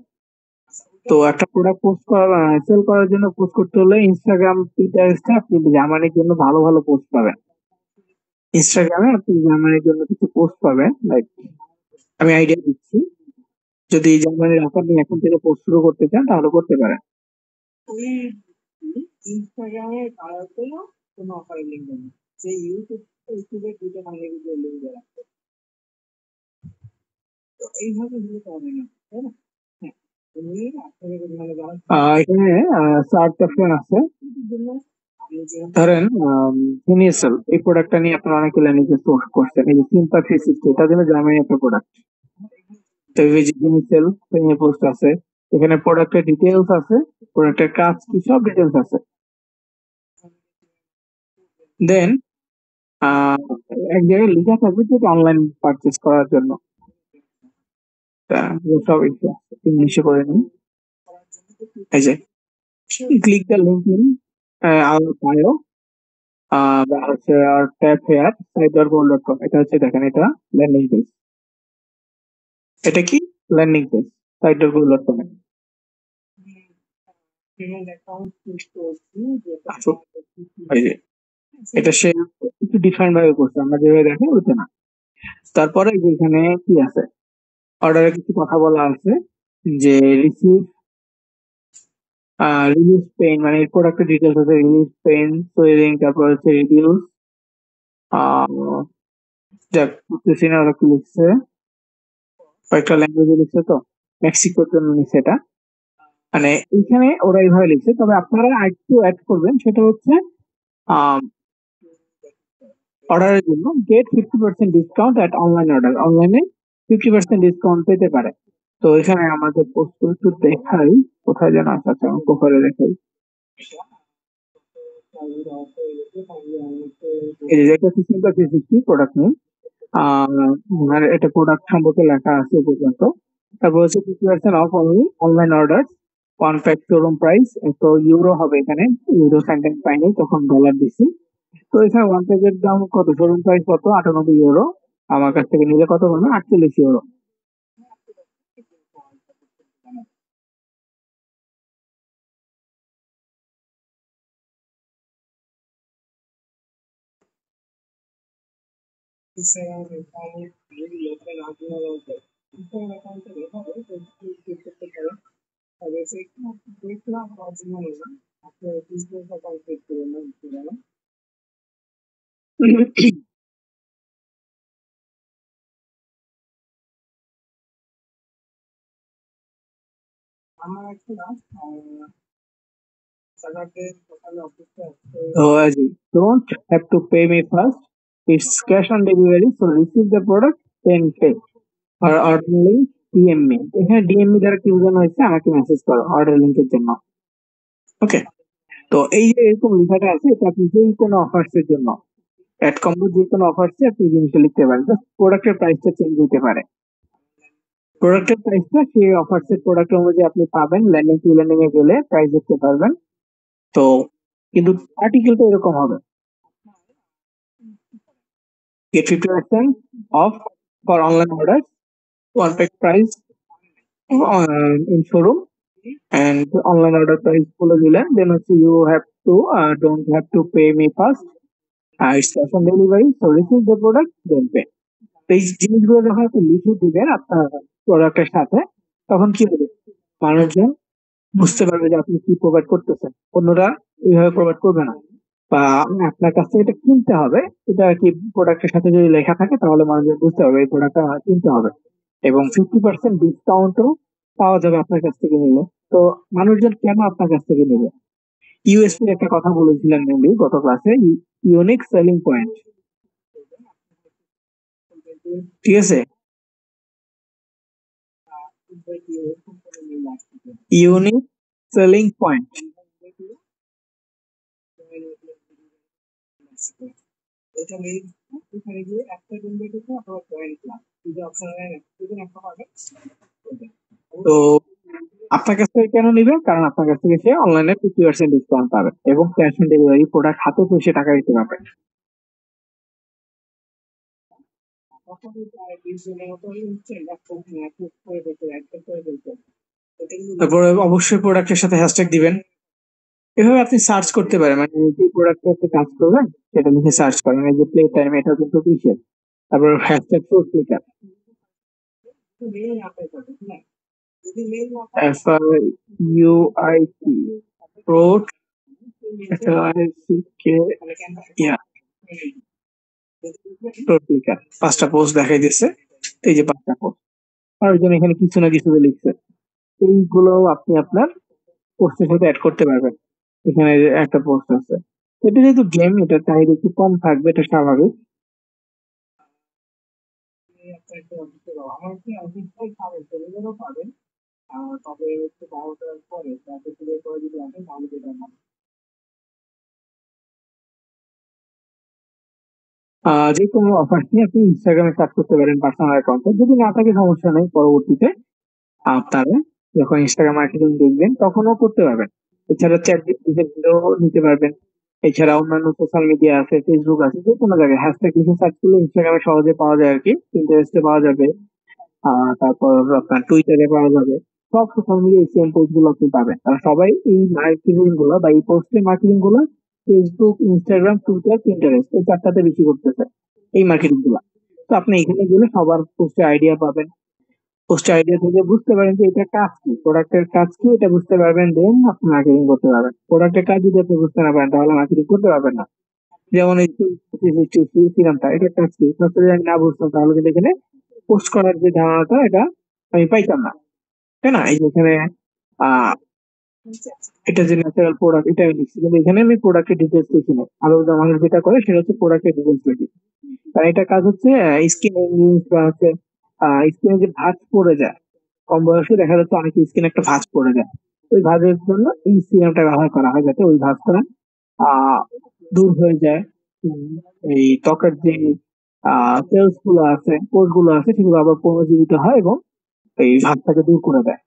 তো একটা প্রোডাক্ট পোস্ট করা, সেল করার জন্য পোস্ট করতে হলে ইনস্টাগ্রাম, পিন্টারেস্টে আপনি জার্মানির জন্য ভালো ভালো পোস্ট পাবেন। ইনস্টাগ্রামে আপনি জার্মানির জন্য কিছু পোস্ট পাবেন, লাইক আমি আইডিয়া দিচ্ছি, যদি জার্মানির অফার নিয়ে এখন থেকে পোস্ট শুরু করতে চান তাহলে করতে পারেন। ওই ইনস্টাগ্রামে তারাতে কোনো অফারের লিঙ্ক দেন, যে ইউটিউবে দুটো বাংলা ভিডিও লিঙ্ক দেওয়া, তো এইভাবে দিলে তো হবে না, তাই না? হ্যাঁ, তুমি আপনাদের মানে যারা এখানে সার্চ অপশন আছে। ধরেন ফিনিসেল এই প্রোডাক্টটা নিয়ে আপনারা অনেকে ল্যান্ডিং পোস্ট করছেন, এই যে সিম্পা 360 এটা জন্য জার্মানি একটা প্রোডাক্ট। তো এই যে ফিনিসেল নিয়ে পোস্ট আছে, এখানে প্রোডাক্টের ডিটেলস আছে, প্রোডাক্টের কাজ কি সব ডিটেলস আছে। দেন এক জায়গায় লেখা থাকবে যে অনলাইন পারচেজ করার জন্য, সব ইংলিশে করে নিন। এই যে click the link in our bio বা হচ্ছে আর ট্যাপ হেয়ার cybergold.com, এটা হচ্ছে দেখেন এটা ল্যান্ডিং পেজ। এটা কি ল্যান্ডিং পেজ cybergold.com এ। আচ্ছা, এই যে এটা সে একটু ডিফারেন্ট ভাবে করছে, আমরা যেভাবে দেখি ওইটা না। তারপরে যে এখানে কি আছে, অর্ডারে কিছু কথা বলা আছে, যে রিসিভ রিলিজ পেইন, মানে এই প্রোডাক্টের ডিটেলস আছে, রিলিজ পেইন, সোয়েলিং, তারপর হচ্ছে রিডিউস, যাক বুঝতেছি না ওরা কি লিখছে, কয়েকটা ল্যাঙ্গুয়েজে লিখছে, তো মেক্সিকোর জন্য নিচ্ছে এটা। মানে এইখানে ওরা এইভাবে লিখছে, তবে আপনারা আরেকটু অ্যাড করবেন, সেটা হচ্ছে অর্ডারের জন্য get 50% discount at online order, অনলাইনে 50% ডিসকাউন্ট পেতে পারে। তো এখানে আমাদের পোস্ট একটু দেখাই, কোথায় যেন আছে, আচ্ছা আমার প্রোফাইলে দেখাই। এই যে এটা হচ্ছে সিম্পল 360 প্রোডাক্ট নেই, আর এটা প্রোডাক্ট সম্পর্কে লেখা আছে এই পর্যন্ত। তারপর হচ্ছে 50% of only online order, one pack showroom price, তো ইউরো হবে এখানে, ইউরো সেন্টেন্স পাইনি তখন ডলার দিছি। তো এখানে ওয়ান প্যাকের দাম কত, শোরুম প্রাইস কত, 98 ইউরো, আমার কাছ থেকে নিলে কত বলবেন, 48 euro. So as you don't have to pay me first. It's cash on delivery. So receive the product, then pay. আর অর্ডার লিঙ্ক ডিএম মি, এখানে ডিএম মি দ্বারা কি বোঝানো হয়েছে, আমাকে মেসেজ করো অর্ডার লিঙ্কের জন্য। ওকে, তো এই যে এরকম লেখাটা আছে, এটা আপনি যে কোনো অফার্স এর জন্য, অ্যাড কম্বো যে কোনো অফার্স এ আপনি জিনিসটা লিখতে পারেন, জাস্ট প্রোডাক্টের প্রাইসটা চেঞ্জ হতে পারে। প্রোডাক্টের প্রাইসটা সেই অফার্স এর প্রোডাক্ট অনুযায়ী আপনি পাবেন, ল্যান্ডিং টু ল্যান্ডিং এ গেলে প্রাইস দেখতে পারবেন। তো কিন্তু আর্টিকেলটা এরকম হবে, get 50% off for online orders, one pack price in showroom, and online order price বলে দিলেন, then হচ্ছে you have to don't have to pay me first, it's cash on delivery, so receive the product then pay। তো এই জিনিসগুলো যখন আপনি লিখে দিবেন আপনার প্রোডাক্টের সাথে, তখন কি হবে, মানুষজন বুঝতে পারবে যে আপনি কি প্রোভাইড করতেছেন, অন্যরা এইভাবে প্রোভাইড করবে না, বা আপনার কাছ থেকে এটা কিনতে হবে, এটা আর কি প্রোডাক্টের সাথে যদি লেখা থাকে তাহলে মানুষজন বুঝতে পারবে এই প্রোডাক্টটা কিনতে হবে, এবং 50% ডিসকাউন্টও পাওয়া যাবে আপনার কাছ থেকে নিলে। তো মানুষজন কেন আপনার কাছ থেকে নেবে, ইউএসপি একটা কথা বলেছিলেন মেনলি গত ক্লাসে, ইউনিক সেলিং পয়েন্ট, ঠিক আছে, ইউনিক সেলিং পয়েন্ট। তো আপনার কাছ থেকে কেন নিবে? কারণ আপনার কাছ থেকে সে অনলাইনে 50% ডিসকাউন্ট পাবে এবং ক্যাশ অন ডেলিভারি প্রোডাক্ট হাতে পেয়ে সে টাকা দিতে পারবে। তারপরে অবশ্যই প্রোডাক্টের সাথে হ্যাশট্যাগ দিবেন। এভাবে আপনি সার্চ করতে পারেন, মানে যে প্রোডাক্টে আপনি কাজ করবেন সেটা লিখে সার্চ করেন। এই যে প্লে টাইম, এটা কিন্তু কিসের? তারপর hashtag four clicker, FRUIT প্রোড, FRICK, ইয়া প্রোড ক্লিকার। 5টা পোস্ট দেখাই দিচ্ছে, এই যে 5টা পোস্ট, আর ওই জন্য এখানে কিছু না কিছু লিখছে। এইগুলো আপনি আপনার পোস্টের সাথে অ্যাড করতে পারবেন। এখানে যে একটা পোস্ট আছে, এটা যেহেতু গেম, এটা চাহিদা একটু কম থাকবে, এটা স্বাভাবিক। যে কোনো অফার নিয়ে আপনি ইনস্টাগ্রামে স্টার্ট করতে পারেন পার্সোনাল অ্যাকাউন্টে, যদি না থাকে সমস্যা নেই, পরবর্তীতে আপনারা যখন ইনস্টাগ্রাম মার্কেটিং দেখবেন তখনও করতে পারবেন। এছাড়া চ্যাট জিপিটিতেও নিতে পারবেন। এছাড়া অন্যান্য সোশ্যাল মিডিয়া আছে, ফেসবুক আছে, যে কোনো জায়গায় হ্যাশট্যাগ লিখে সার্চ করলে ইনস্টাগ্রামে সহজে পাওয়া যায় আর কি, পিন্টারেস্টে পাওয়া যাবে, তারপর আপনার টুইটারে পাওয়া যাবে। সব সোশ্যাল মিডিয়া এই সেম পোস্ট গুলো আপনি পাবেন, কারণ সবাই এই মার্কেটিং গুলো বা এই পোস্টের মার্কেটিং গুলো ফেসবুক, ইনস্টাগ্রাম, টুইটার, পিন্টারেস্ট এই চারটাতে বেশি করতেছে এই মার্কেটিং গুলা। তো আপনি এখানে গেলে সবার পোস্টে আইডিয়া পাবেন। পোস্ট আইডিয়া থেকে বুঝতে পারেন যে এটা কাজ কি, প্রোডাক্টের কাজ কি, এটা বুঝতে পারবেন, দেন আপনি মার্কেটিং করতে পারবেন। প্রোডাক্টের কাজ যদি আপনি বুঝতে না পারেন তাহলে মার্কেটিং করতে পারবেন না। যেমন এই সিরামটা, এটার কাজ কি, এটা যদি আমি না বুঝতাম তাহলে কিন্তু এখানে পোস্ট করার যে ধারণাটা এটা আমি পাইতাম না, তাই না? এই যে এখানে আহ এটা যে ন্যাচারাল প্রোডাক্ট এটা আমি লিখছি, কিন্তু এখানে আমি প্রোডাক্টের ডিটেলস লিখি না। আরো মানুষ যেটা করে সেটা হচ্ছে প্রোডাক্টের ডিটেলস লিখি। কারণ এটা কাজ হচ্ছে স্কিন বা হচ্ছে স্কিনে যে ভাঁজ পড়ে যায়, কম বয়সে দেখা যাচ্ছে অনেক স্কিন একটা ভাঁজ পড়ে যায়, ওই ভাঁজের জন্য এই সিরামটা ব্যবহার করা হয়, যাতে ওই ভাঁজটা আহ দূর হয়ে যায়। উম, এই ত্বকের যে সেলস গুলো আছে, কোষ গুলো আছে, সেগুলো আবার পুনর্জীবিত হয় এবং এই ভাঁজটাকে দূর করে দেয়।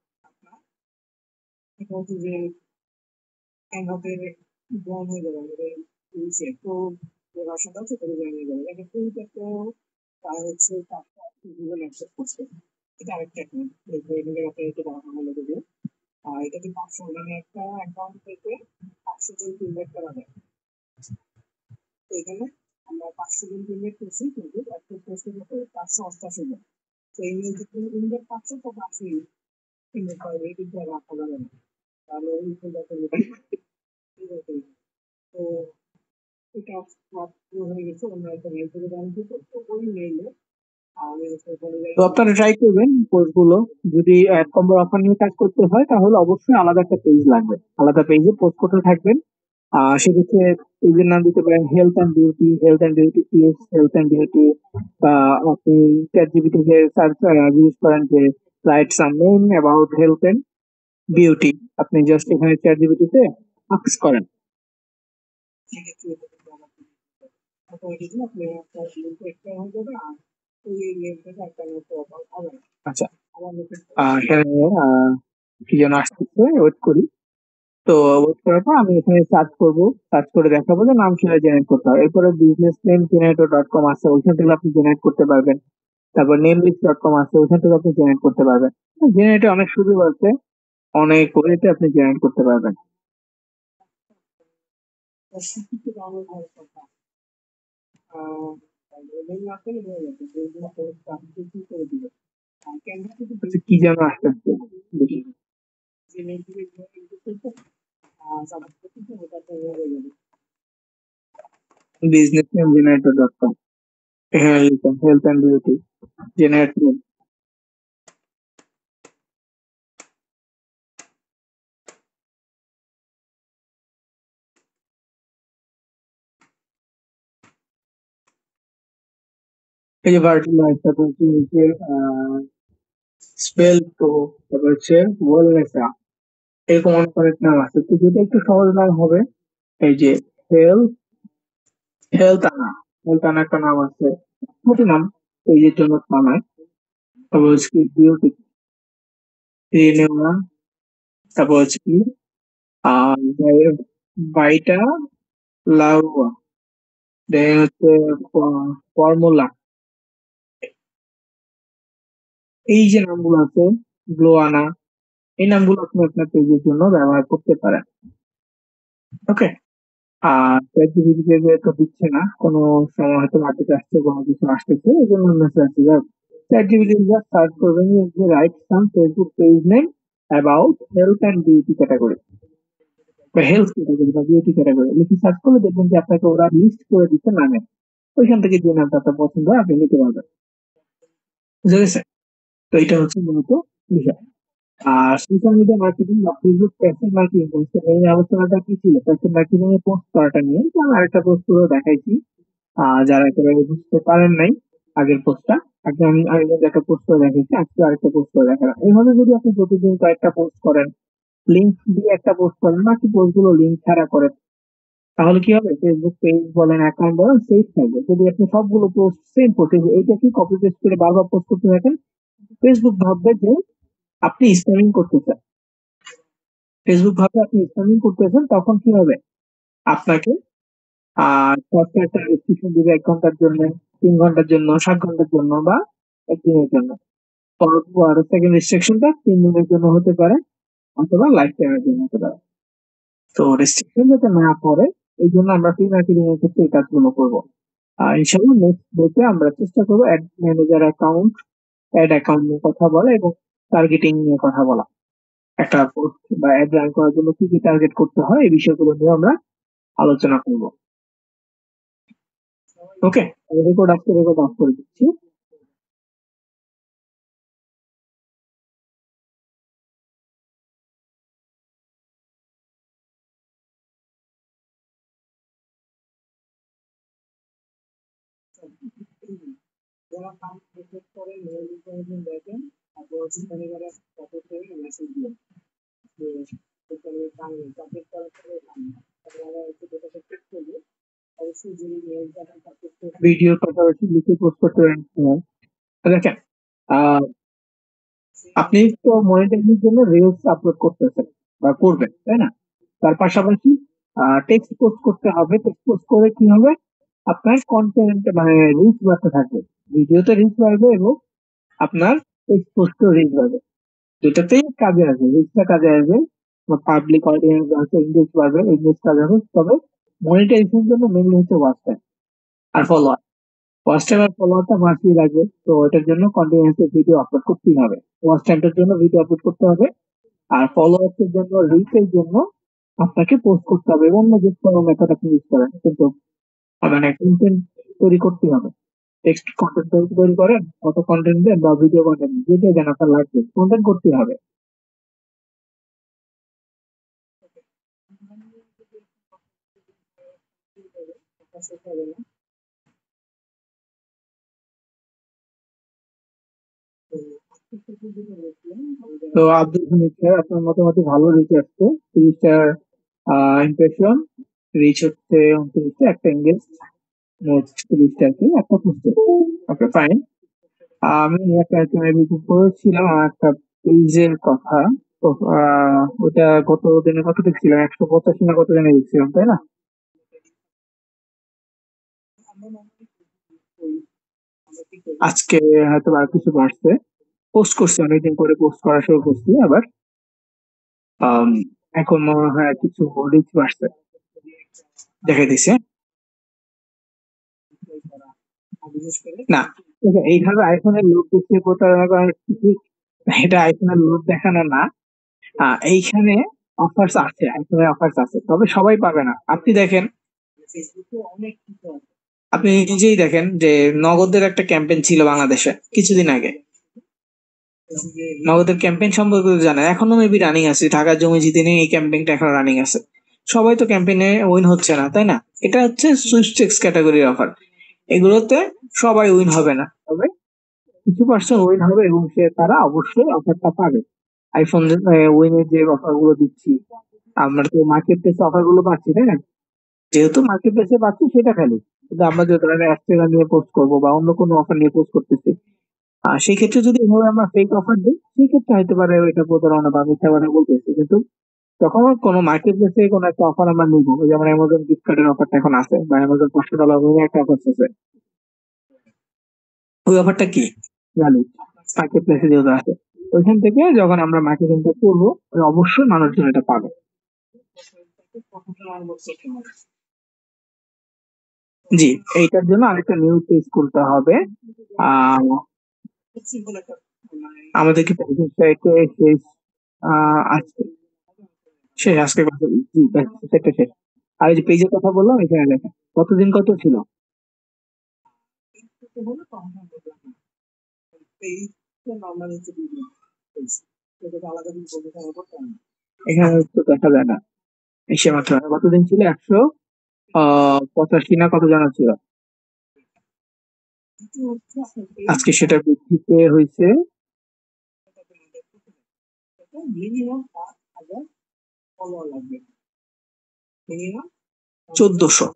তো আপনারা ট্রাই করবেন পোস্ট গুলো। যদি এক কম্বো অফার নিয়ে কাজ করতে হয় তাহলে অবশ্যই আলাদা একটা পেজ লাগবে, আলাদা পেজে পোস্ট করতে থাকবেন। সেক্ষেত্রে পেজের নাম দিতে পারেন health and beauty, health and beauty tips, health and beauty. বা আপনি চ্যাট জিপিটি তে সার্চ ইউজ করেন যে write some name about health and beauty, আপনি জাস্ট এখানে চ্যাট জিপিটি তে আস্ক করেন। আচ্ছা, এখানে কি যেন আসতেছে, ওয়েট করি। তো ওয়েট করার পর আমি এখানে সার্চ করব, সার্চ করে দেখাবো যে নাম কিভাবে জেনারেট করতে হয়। এরপরে বিজনেস নেম জেনারেটর.com আছে, ওইখান থেকে আপনি জেনারেট করতে পারবেন। তারপর নেমলিস্ট.com আছে, ওইখান থেকে আপনি জেনারেট করতে পারবেন। জেনারেটে অনেক সুযোগ আছে, অনেক ওয়েতে আপনি জেনারেট করতে পারবেন। আচ্ছা, কি যেন আসতেছে, দেখি। বিজনেস নেম জেনারেটর.com, এখানে লিখুন health and beauty generate name. এই যে ভার্টিলাইজ, তারপর হচ্ছে স্পেল তো, তারপর হচ্ছে ওয়েলনেসা, এরকম অনেক অনেক নাম আছে। তো যেটা একটু সহজ নাম হবে, এই যে হেলথ, হেলথ আনা, হেলথ আনা একটা নাম আছে, ছোট নাম, পেজের জন্য বানায়। তারপর হচ্ছে বিউটি, রিনেওয়া, তারপর হচ্ছে কি বাইটা লাউয়া, দেন হচ্ছে ফর্মুলা, এই যে নামগুলো আছে, গ্লোয়ানা, এই নামগুলো আপনি আপনার পেজের জন্য ব্যবহার করতে পারেন। ওকে। আর ChatGPT তো দিচ্ছে না, কোনো সময় হয়তো মার্কেটে আসছে, কোনো কিছু আসতেছে, এই জন্য মেসেজ আসছে। ChatGPT জাস্ট সার্চ করবেন যে write some Facebook page name about health and beauty category বা হেলথ ক্যাটাগরি বা বিউটি ক্যাটাগরি লিখে সার্চ করলে দেখবেন যে আপনাকে ওরা লিস্ট করে দিচ্ছে নামে। ওইখান থেকে যে নামটা আপনার পছন্দ হয় আপনি নিতে পারবেন। বুঝা গেছে? তো এটা হচ্ছে মূলত বিষয়। আর সোশ্যাল মিডিয়া মার্কেটিং বা ফেসবুক প্যাসিভ মার্কেটিং, এই আলোচনাটা কি ছিল? প্যাসিভ মার্কেটিং এ পোস্ট করাটা নিয়ে তো আমি আরেকটা পোস্ট করে দেখাইছি। যারা একেবারে বুঝতে পারেন নাই আগের পোস্টটা, আগে আমি আগে কিন্তু একটা পোস্ট করে দেখাইছি, আজকে আরেকটা পোস্ট করে দেখালাম। এইভাবে যদি আপনি প্রতিদিন কয়েকটা পোস্ট করেন, লিঙ্ক দিয়ে একটা পোস্ট করেন, বাকি পোস্ট গুলো লিঙ্ক ছাড়া করেন, তাহলে কি হবে? ফেসবুক পেজ বলেন, অ্যাকাউন্ট বলেন, সেফ থাকবে। যদি আপনি সবগুলো পোস্ট সেম পোস্ট, এইটা কি কপি পেস্ট করে বারবার পোস্ট করতে থাকেন, ফেসবুক ভাববে যে আপনি স্প্যামিং করতেছেন। ফেসবুক ভাবে আপনি স্প্যামিং করতেছেন, তখন কি হবে? আপনাকে ফার্স্টে একটা রেস্ট্রিকশন দিবে ১ ঘন্টার জন্য, ৩ ঘন্টার জন্য, ৭ ঘন্টার জন্য বা ১ দিনের জন্য। পর সেকেন্ড রেস্ট্রিকশনটা ৩ দিনের জন্য হতে পারে অথবা লাইফ টাইমের জন্য হতে পারে। তো রেস্ট্রিকশন যাতে না পড়ে, এই জন্য আমরা ফ্রি মার্কেটিং এর ক্ষেত্রে এই কাজগুলো করবো। ইনশাআল্লাহ নেক্সট ডেতে আমরা চেষ্টা করবো ad manager account, ad account নিয়ে কথা বলা এবং টার্গেটিং নিয়ে কথা বলা। একটা পোস্ট বা অ্যাড রান করার জন্য কি কি টার্গেট করতে হয়, এই বিষয়গুলো নিয়ে আমরা আলোচনা করব। ওকে, রেকর্ড অফ করে দিচ্ছি। যারা ফান্ড রিকোয়েস্ট করে মেল ইনফরমেশন দেখেন, তারপর সেখানে যারা সাপোর্ট করে মেসেজ দিন যে সেখানে কাম সাপোর্ট করার পরে তারা একটু ডেটা সাপোর্ট করবে, অবশ্যই যদি মেলটা সাপোর্ট করে ভিডিওর পাশাপাশি লিখে পোস্ট করতে পারেন। দেখেন, আহ আপনি তো মনিটাইজের জন্য রিলস আপলোড করতেছেন বা করবেন, তাই না? তার পাশাপাশি টেক্সট পোস্ট করতে হবে। টেক্সট পোস্ট করে কি হবে? আপনার কন্টেন্ট মানে রিচ বাড়তে থাকবে, ভিডিওতে রিচ বাড়বে এবং আপনার টেক্সট পোস্টও রিচ বাড়বে। দুটাতেই কাজে আসবে, রিচটা কাজে আসবে, পাবলিক অডিয়েন্স আছে, এঙ্গেজ বাড়বে, এঙ্গেজ কাজে হবে। তবে মনিটাইজেশনের জন্য মেনলি হচ্ছে ওয়াচ টাইম আর ফলোয়ার। ওয়াচ টাইম আর ফলোয়ারটা মাস্টই লাগবে। তো এটার জন্য কন্টিনিউয়াসলি ভিডিও আপলোড করতেই হবে। ওয়াচ টাইমটার জন্য ভিডিও আপলোড করতে হবে, আর ফলোয়ার্স এর জন্য, রিচের জন্য আপনাকে পোস্ট করতে হবে এবং অন্য যে কোনো মেথড আপনি ইউজ করেন, কিন্তু মানে কন্টেন্ট তৈরি করতে হবে। টেক্সট কন্টেন্ট তৈরি করেন, ফটো কন্টেন্ট দেন বা ভিডিও কন্টেন্ট, যেটা যেন আপনার লাগবে, কন্টেন্ট করতে হবে। তো আব্দুল হামিদ স্যার, আপনার মোটামুটি ভালো রিচ আসছে, 30টার ইমপ্রেশন, রিচ হচ্ছে 29টা, একটা এঙ্গেজ, মোট 30টা আর কি, একটা পোস্টে। ওকে, ফাইন। আমি একটা রিভিউ করেছিলাম আমার একটা পেজের কথা। তো ওটা গত দিনে কত দেখছিলাম, 185 না কত দিনে দেখছিলাম, তাই না? আজকে হয়তো আর কিছু বাড়ছে, পোস্ট করছি, অনেকদিন পরে পোস্ট করা শুরু করছি আবার। আম, এখন মনে হয় কিছু রিচ বাড়ছে, দেখে দিছে না। ঠিক আছে, এইভাবে আইফোনের লোক দেখিয়ে প্রতারণা করা ঠিক, এটা আইফোনের লোক দেখানো না। এইখানে অফার্স আছে, আইফোনের অফার্স আছে, তবে সবাই পাবে না। আপনি দেখেন, আপনি নিজেই দেখেন যে নগদের একটা ক্যাম্পেইন ছিল বাংলাদেশে কিছুদিন আগে। নগদের ক্যাম্পেইন সম্পর্কে তো জানেন, এখনো মেবি রানিং আছে, ঢাকা জমি জিতে নিয়ে এই ক্যাম্পেইনটা এখনো রানিং আছে। সবাই তো ক্যাম্পেইনে উইন হচ্ছে না, তাই না? এটা হচ্ছে সুইপস্টেক্স ক্যাটাগরির অফার। এগুলোতে সবাই উইন হবে না, তবে কিছু পার্সেন্ট উইন হবে এবং তারা অবশ্যই অফারটা পাবে। আইফোন উইনের যে অফার গুলো দিচ্ছি, আমরা তো মার্কেট প্লেসে অফার গুলো পাচ্ছি, তাই না? যেহেতু মার্কেট প্লেসে পাচ্ছি সেটা খালি, কিন্তু আমরা যদি ধরেন 1 টাকা নিয়ে পোস্ট করবো বা অন্য কোনো অফার নিয়ে পোস্ট করতেছি, সেই ক্ষেত্রে যদি এভাবে আমরা ফেক অফার দিই সেই ক্ষেত্রে হতে পারে এটা প্রতারণা বা মিথ্যা কথা বলতেছি, কিন্তু যখন কোনো মার্কেট প্লেসে কোনো একটা অফার আমরা নিবো, যেমন অ্যামাজন গিফট কার্ডের অফারটা এখন আছে বা অ্যামাজন $500 একটা অফার আছে, ওই অফারটা কি জানি মার্কেট প্লেসে যেহেতু আছে, ওইখান থেকে যখন আমরা মার্কেটিংটা করবো অবশ্যই মানুষজন এটা পাবে। জি, এইটার জন্য আরেকটা নিউ পেজ খুলতে হবে। আহ আমাদের কি পেজের সাইটে শেষ আজকে শেষ আজকে জি সেটা শেষ। আর এই যে পেজের কথা বললাম এখানে লেখা কতদিন কত ছিল, এখানে তো দেখা যায় না, এসে মাত্র কতদিন ছিল 185 না কত জানা ছিল, আজকে সেটা বৃদ্ধিতে হয়েছে 1400।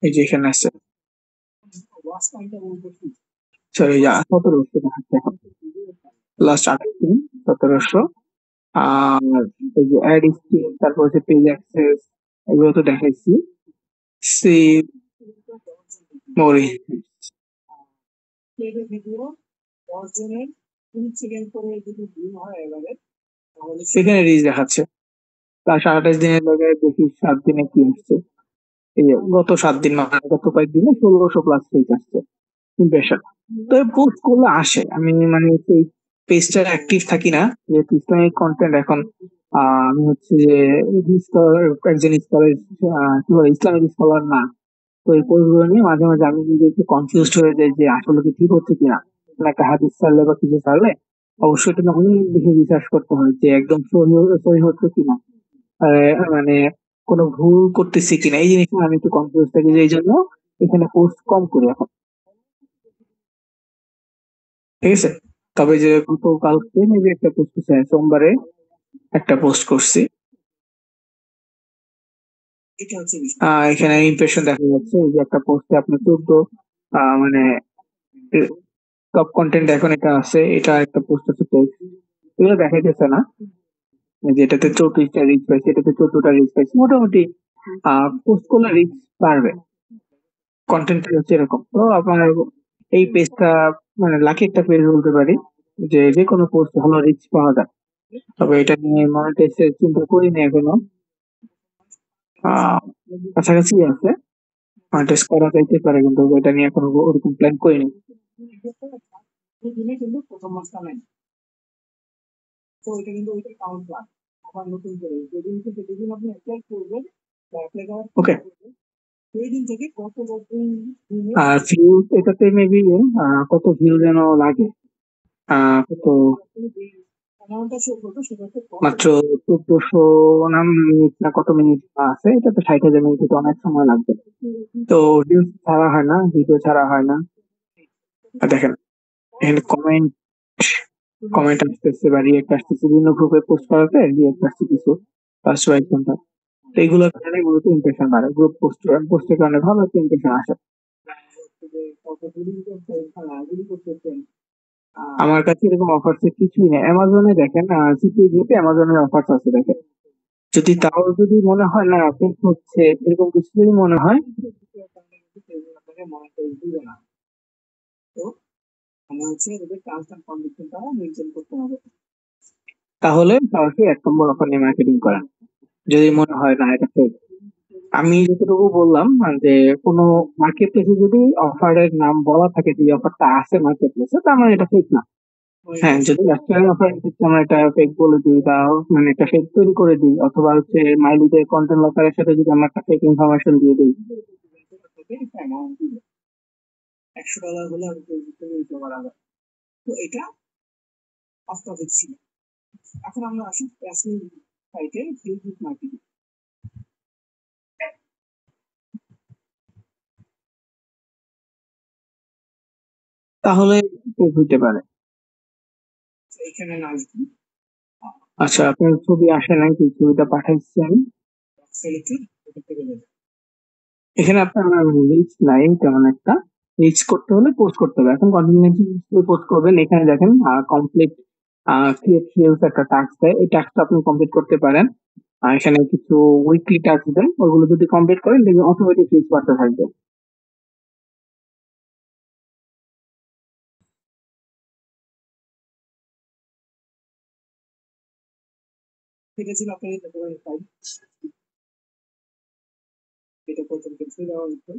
এই যে এখানে আছে সরি 1700 দেখাচ্ছে এখন, লাস্ট 28 দিন 1700। আর এই যে অ্যাড স্কিম, তারপর হচ্ছে পেজ অ্যাক্সেস, এগুলো তো দেখাইছি। সেভ মোরি, সেখানে রিচ দেখাচ্ছে লাস্ট 28 দিনের লগে দেখি 7 দিনে কি আসছে। এই যে গত 7 দিন মানে গত কয়েকদিনে 1600+ রিচ আসছে ইমপ্রেশন। তো পোস্ট করলে আসে, আমি মানে এই পেজটা অ্যাক্টিভ থাকি না যেহেতু ইসলামিক কন্টেন্ট এখন। আমি হচ্ছে যে একজন স্কলার, কি বলে ইসলামিক স্কলার না, তো এই পোস্ট গুলো নিয়ে মাঝে মাঝে আমি নিজে একটু কনফিউজড হয়ে যাই যে আসলে কি ঠিক হচ্ছে কিনা। মানে একটা হাদিস ছাড়লে বা কিছু ছাড়লে অবশ্যই এটা অনেক বেশি রিসার্চ করতে হয় যে একদম সহি সহি হচ্ছে কিনা, মানে কোনো ভুল করতেছি কিনা, এই জিনিসটা আমি একটু কনফিউজ থাকি, যে এই জন্য এখানে পোস্ট কম করি এখন। ঠিক আছে, তবে যে গতকালকে মেবি একটা পোস্ট করছি, সোমবারে একটা পোস্ট করছি। এখানে ইমপ্রেশন দেখা যাচ্ছে এই যে একটা পোস্টে আপনার 14 মানে টপ কন্টেন্ট এখন এটা আছে, এটা একটা পোস্ট আছে টেক্সট, এগুলো দেখাইতেছে না, যেটাতে 34টা রিচ পাইছে এটাতে 14টা রিচ পাইছে, মোটামুটি পোস্ট করলে রিচ বাড়বে, কন্টেন্ট হচ্ছে এরকম। তো আপনার এই পেজটা মানে লাকি একটা পেজ বলতে পারি, যে যে কোনো পোস্ট ভালো রিচ পাওয়া যায়। তবে এটা নিয়ে মনিটাইজের চিন্তা করিনি এখনো, আহ কাছাকাছি আছে, মনিটাইজ করা যাইতে পারে, কিন্তু এটা নিয়ে এখনো ওরকম প্ল্যান করিনি। ওকে, আর ভিউ এটাতে মেবি কত ভিউ যেন লাগে, কত মাত্র 1400 না মিনিট না কত মিনিট আছে, এটাতে 60,000 মিনিট, তো অনেক সময় লাগবে। তো রিলস ছাড়া হয় না, ভিডিও ছাড়া হয় না। আর দেখেন এখানে কমেন্ট কমেন্ট আসতেছে বা রিয়েক্ট আসতেছে, বিভিন্ন গ্রুপে পোস্ট করাতে রিয়েক্ট আসছে কিছু ফার্স্ট ওয়াইজ ঘন্টা, তো এইগুলোর কারণে মূলত ইমপ্রেশন বাড়ে, গ্রুপ পোস্টের কারণে ভালো একটা ইমপ্রেশন আসে। আমার কাছে এরকম অফার্স কিছুই নেই, অ্যামাজনে দেখেন সিপিএ অ্যামাজনের অফার্স আছে দেখেন, যদি তাও যদি মনে হয় না ফেক হচ্ছে এরকম কিছু যদি মনে হয়, তাহলে সরাসরি 1 নম্বর অফার নিয়ে মার্কেটিং করা, যদি মনে হয় না এটা ফেক। আমি যতটুকু বললাম যে কোনো মার্কেট প্লেসে যদি অফারের নাম বলা থাকে যে অফারটা আছে মার্কেট প্লেসে, তার মানে এটা ফেক না। হ্যাঁ, যদি রেস্টুরেন্ট অফার ক্ষেত্রে আমরা এটা ফেক বলে দিই বা মানে একটা ফেক তৈরি করে দিই, অথবা হচ্ছে মাইলিদের কন্টেন্ট লকারের সাথে যদি আমরা একটা ফেক ইনফরমেশন দিয়ে দিই, তাহলে ফেক হইতে পারে। আচ্ছা, আপনার ছবি আসে নাই, যে ছবিটা পাঠাইছি আমি। এখানে আপনার রিচ নাই তেমন একটা। রিচ করতে হলে পোস্ট করতে হবে। এখন কন্টিনিউয়াসলি পোস্ট করবেন। এখানে দেখেন কমপ্লিট ক্রিয়েট রিলস একটা টাস্ক দেয়। এই টাস্কটা আপনি কমপ্লিট করতে পারেন। এখানে কিছু উইকলি টাস্ক দেন, ওগুলো যদি কমপ্লিট করেন দেখবেন অটোমেটিক রিচ বাড়তে থাকবে। এটা ছিল আপনার টাইপ, এটা প্রথম ক্ষেত্রে দেওয়া হতো।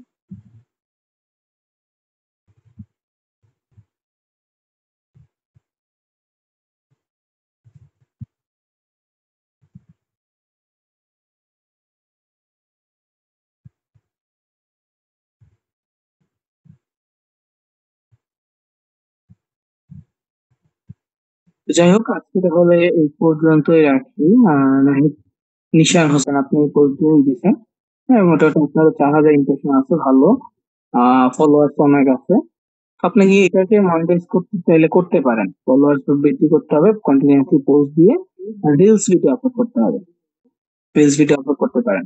যাই হোক, আজকে তাহলে এই পর্যন্তই রাখি। নাহিদ নিশান হোসেন, আপনি এই পোস্ট দিয়েই দিচ্ছেন। হ্যাঁ, মোটামুটি আপনার 4,000 ইমপ্রেশন আছে, ভালো ফলোয়ার্স অনেক আছে। আপনি কি এটাকে মনিটাইজ করতে চাইলে করতে পারেন। ফলোয়ার্স বৃদ্ধি করতে হবে, কন্টিনিউয়াসলি পোস্ট দিয়ে রিলস ভিডিও আপলোড করতে হবে। রিলস ভিডিও আপলোড করতে পারেন।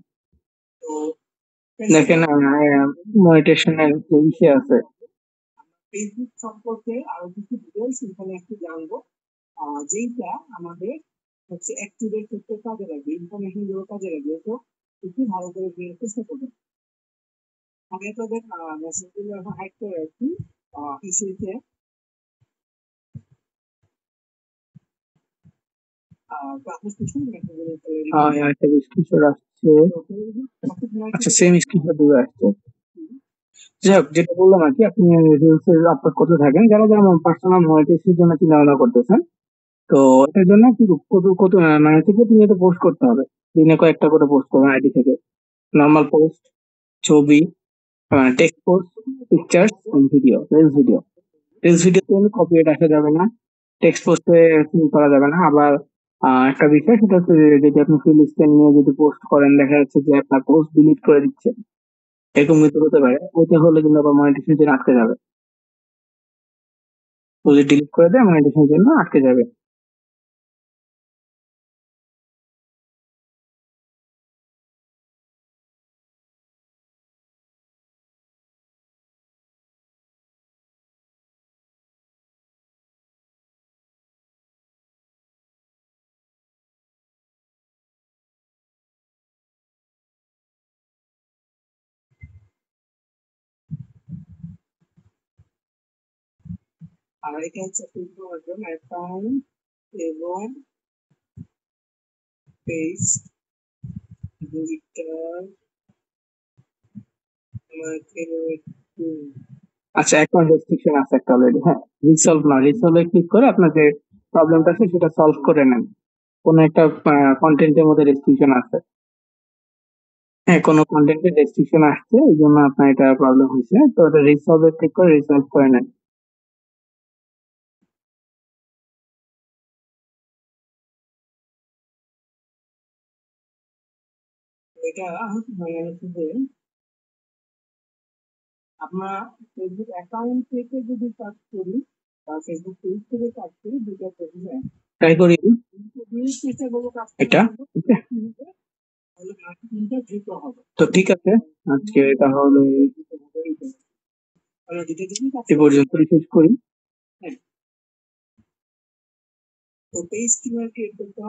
দেখেন মনিটেশনের যে ইসে আছে, ফেসবুক সম্পর্কে আরো কিছু ডিটেলস এখানে একটু জানবো, যেইটা আমাদের হচ্ছে অ্যাক্টিভেট করতে কাজে লাগবে, ইনফরমেশন গুলো কাজে লাগবে। তো একটু ভালো করে দেওয়ার চেষ্টা করবেন। আমি আপনাদের মেসেজ গুলো এখন হাইড করে রাখছি। ইস্যুতে একটা স্ক্রিনশট আসছে। আচ্ছা, সেম স্ক্রিনশট দূরে আসছে। যাই হোক, যেটা বললাম আর কি, আপনি রিলস আপলোড করতে থাকেন। যারা যারা পার্সোনাল মনিটাইজেশনের জন্য চিন্তা ভাবনা করতেছেন, তো এটার জন্য কি কত কত মানে থেকে প্রতিনিয়ত পোস্ট করতে হবে। দিনে কয়েকটা করে পোস্ট করবেন আইডি থেকে। নর্মাল পোস্ট, ছবি, text post, pictures, video, reels video. Reels ভিডিওতে কপিরাইট আসা যাবে না, টেক্সট পোস্টে করা যাবে না। আবার একটা বিষয় সেটা হচ্ছে যে যদি আপনি ফিল স্টাইল নিয়ে যদি পোস্ট করেন, দেখা যাচ্ছে যে আপনার পোস্ট ডিলিট করে দিচ্ছে, এরকম কিন্তু হতে পারে। ওইটা হলে কিন্তু আবার মনিটাইজেশন জন্য আটকে যাবে। যদি ডিলিট করে দেয় মনিটাইজেশন জন্য আটকে যাবে। আর এটা হচ্ছে অ্যাকাউন্ট এবং পেজ দুইটার আচ্ছা, অ্যাকাউন্ট রেস্ট্রিকশন আছে একটা অলরেডি। হ্যাঁ, রিসলভ না, রিসলভে ক্লিক করে আপনার যে প্রবলেমটা আছে সেটা সলভ করে নেন। কোনো একটা কন্টেন্টের মধ্যে রেস্ট্রিকশন আছে। হ্যাঁ, কোনো কন্টেন্টের রেস্ট্রিকশন আসছে, এই জন্য আপনার এটা প্রবলেম হয়েছে। তো এটা রিসলভে ক্লিক করে রিসলভ করে নেন। এটা মানে হচ্ছে যে আমরা ফেসবুক অ্যাকাউন্ট থেকে যদি কাজ করি বা ফেসবুক পেজ থেকে কাজ করি, দুটো প্রসেস ট্রাই করি। চেষ্টা করবো কাজ এটা ওকে, তাহলে মার্কেটিংটা দ্রুত হবে। তো ঠিক আছে, আজকে তাহলে আমরা এ পর্যন্তই শেষ করি। হ্যাঁ, তো পেজ কিভাবে ক্রিয়েট করতে হয়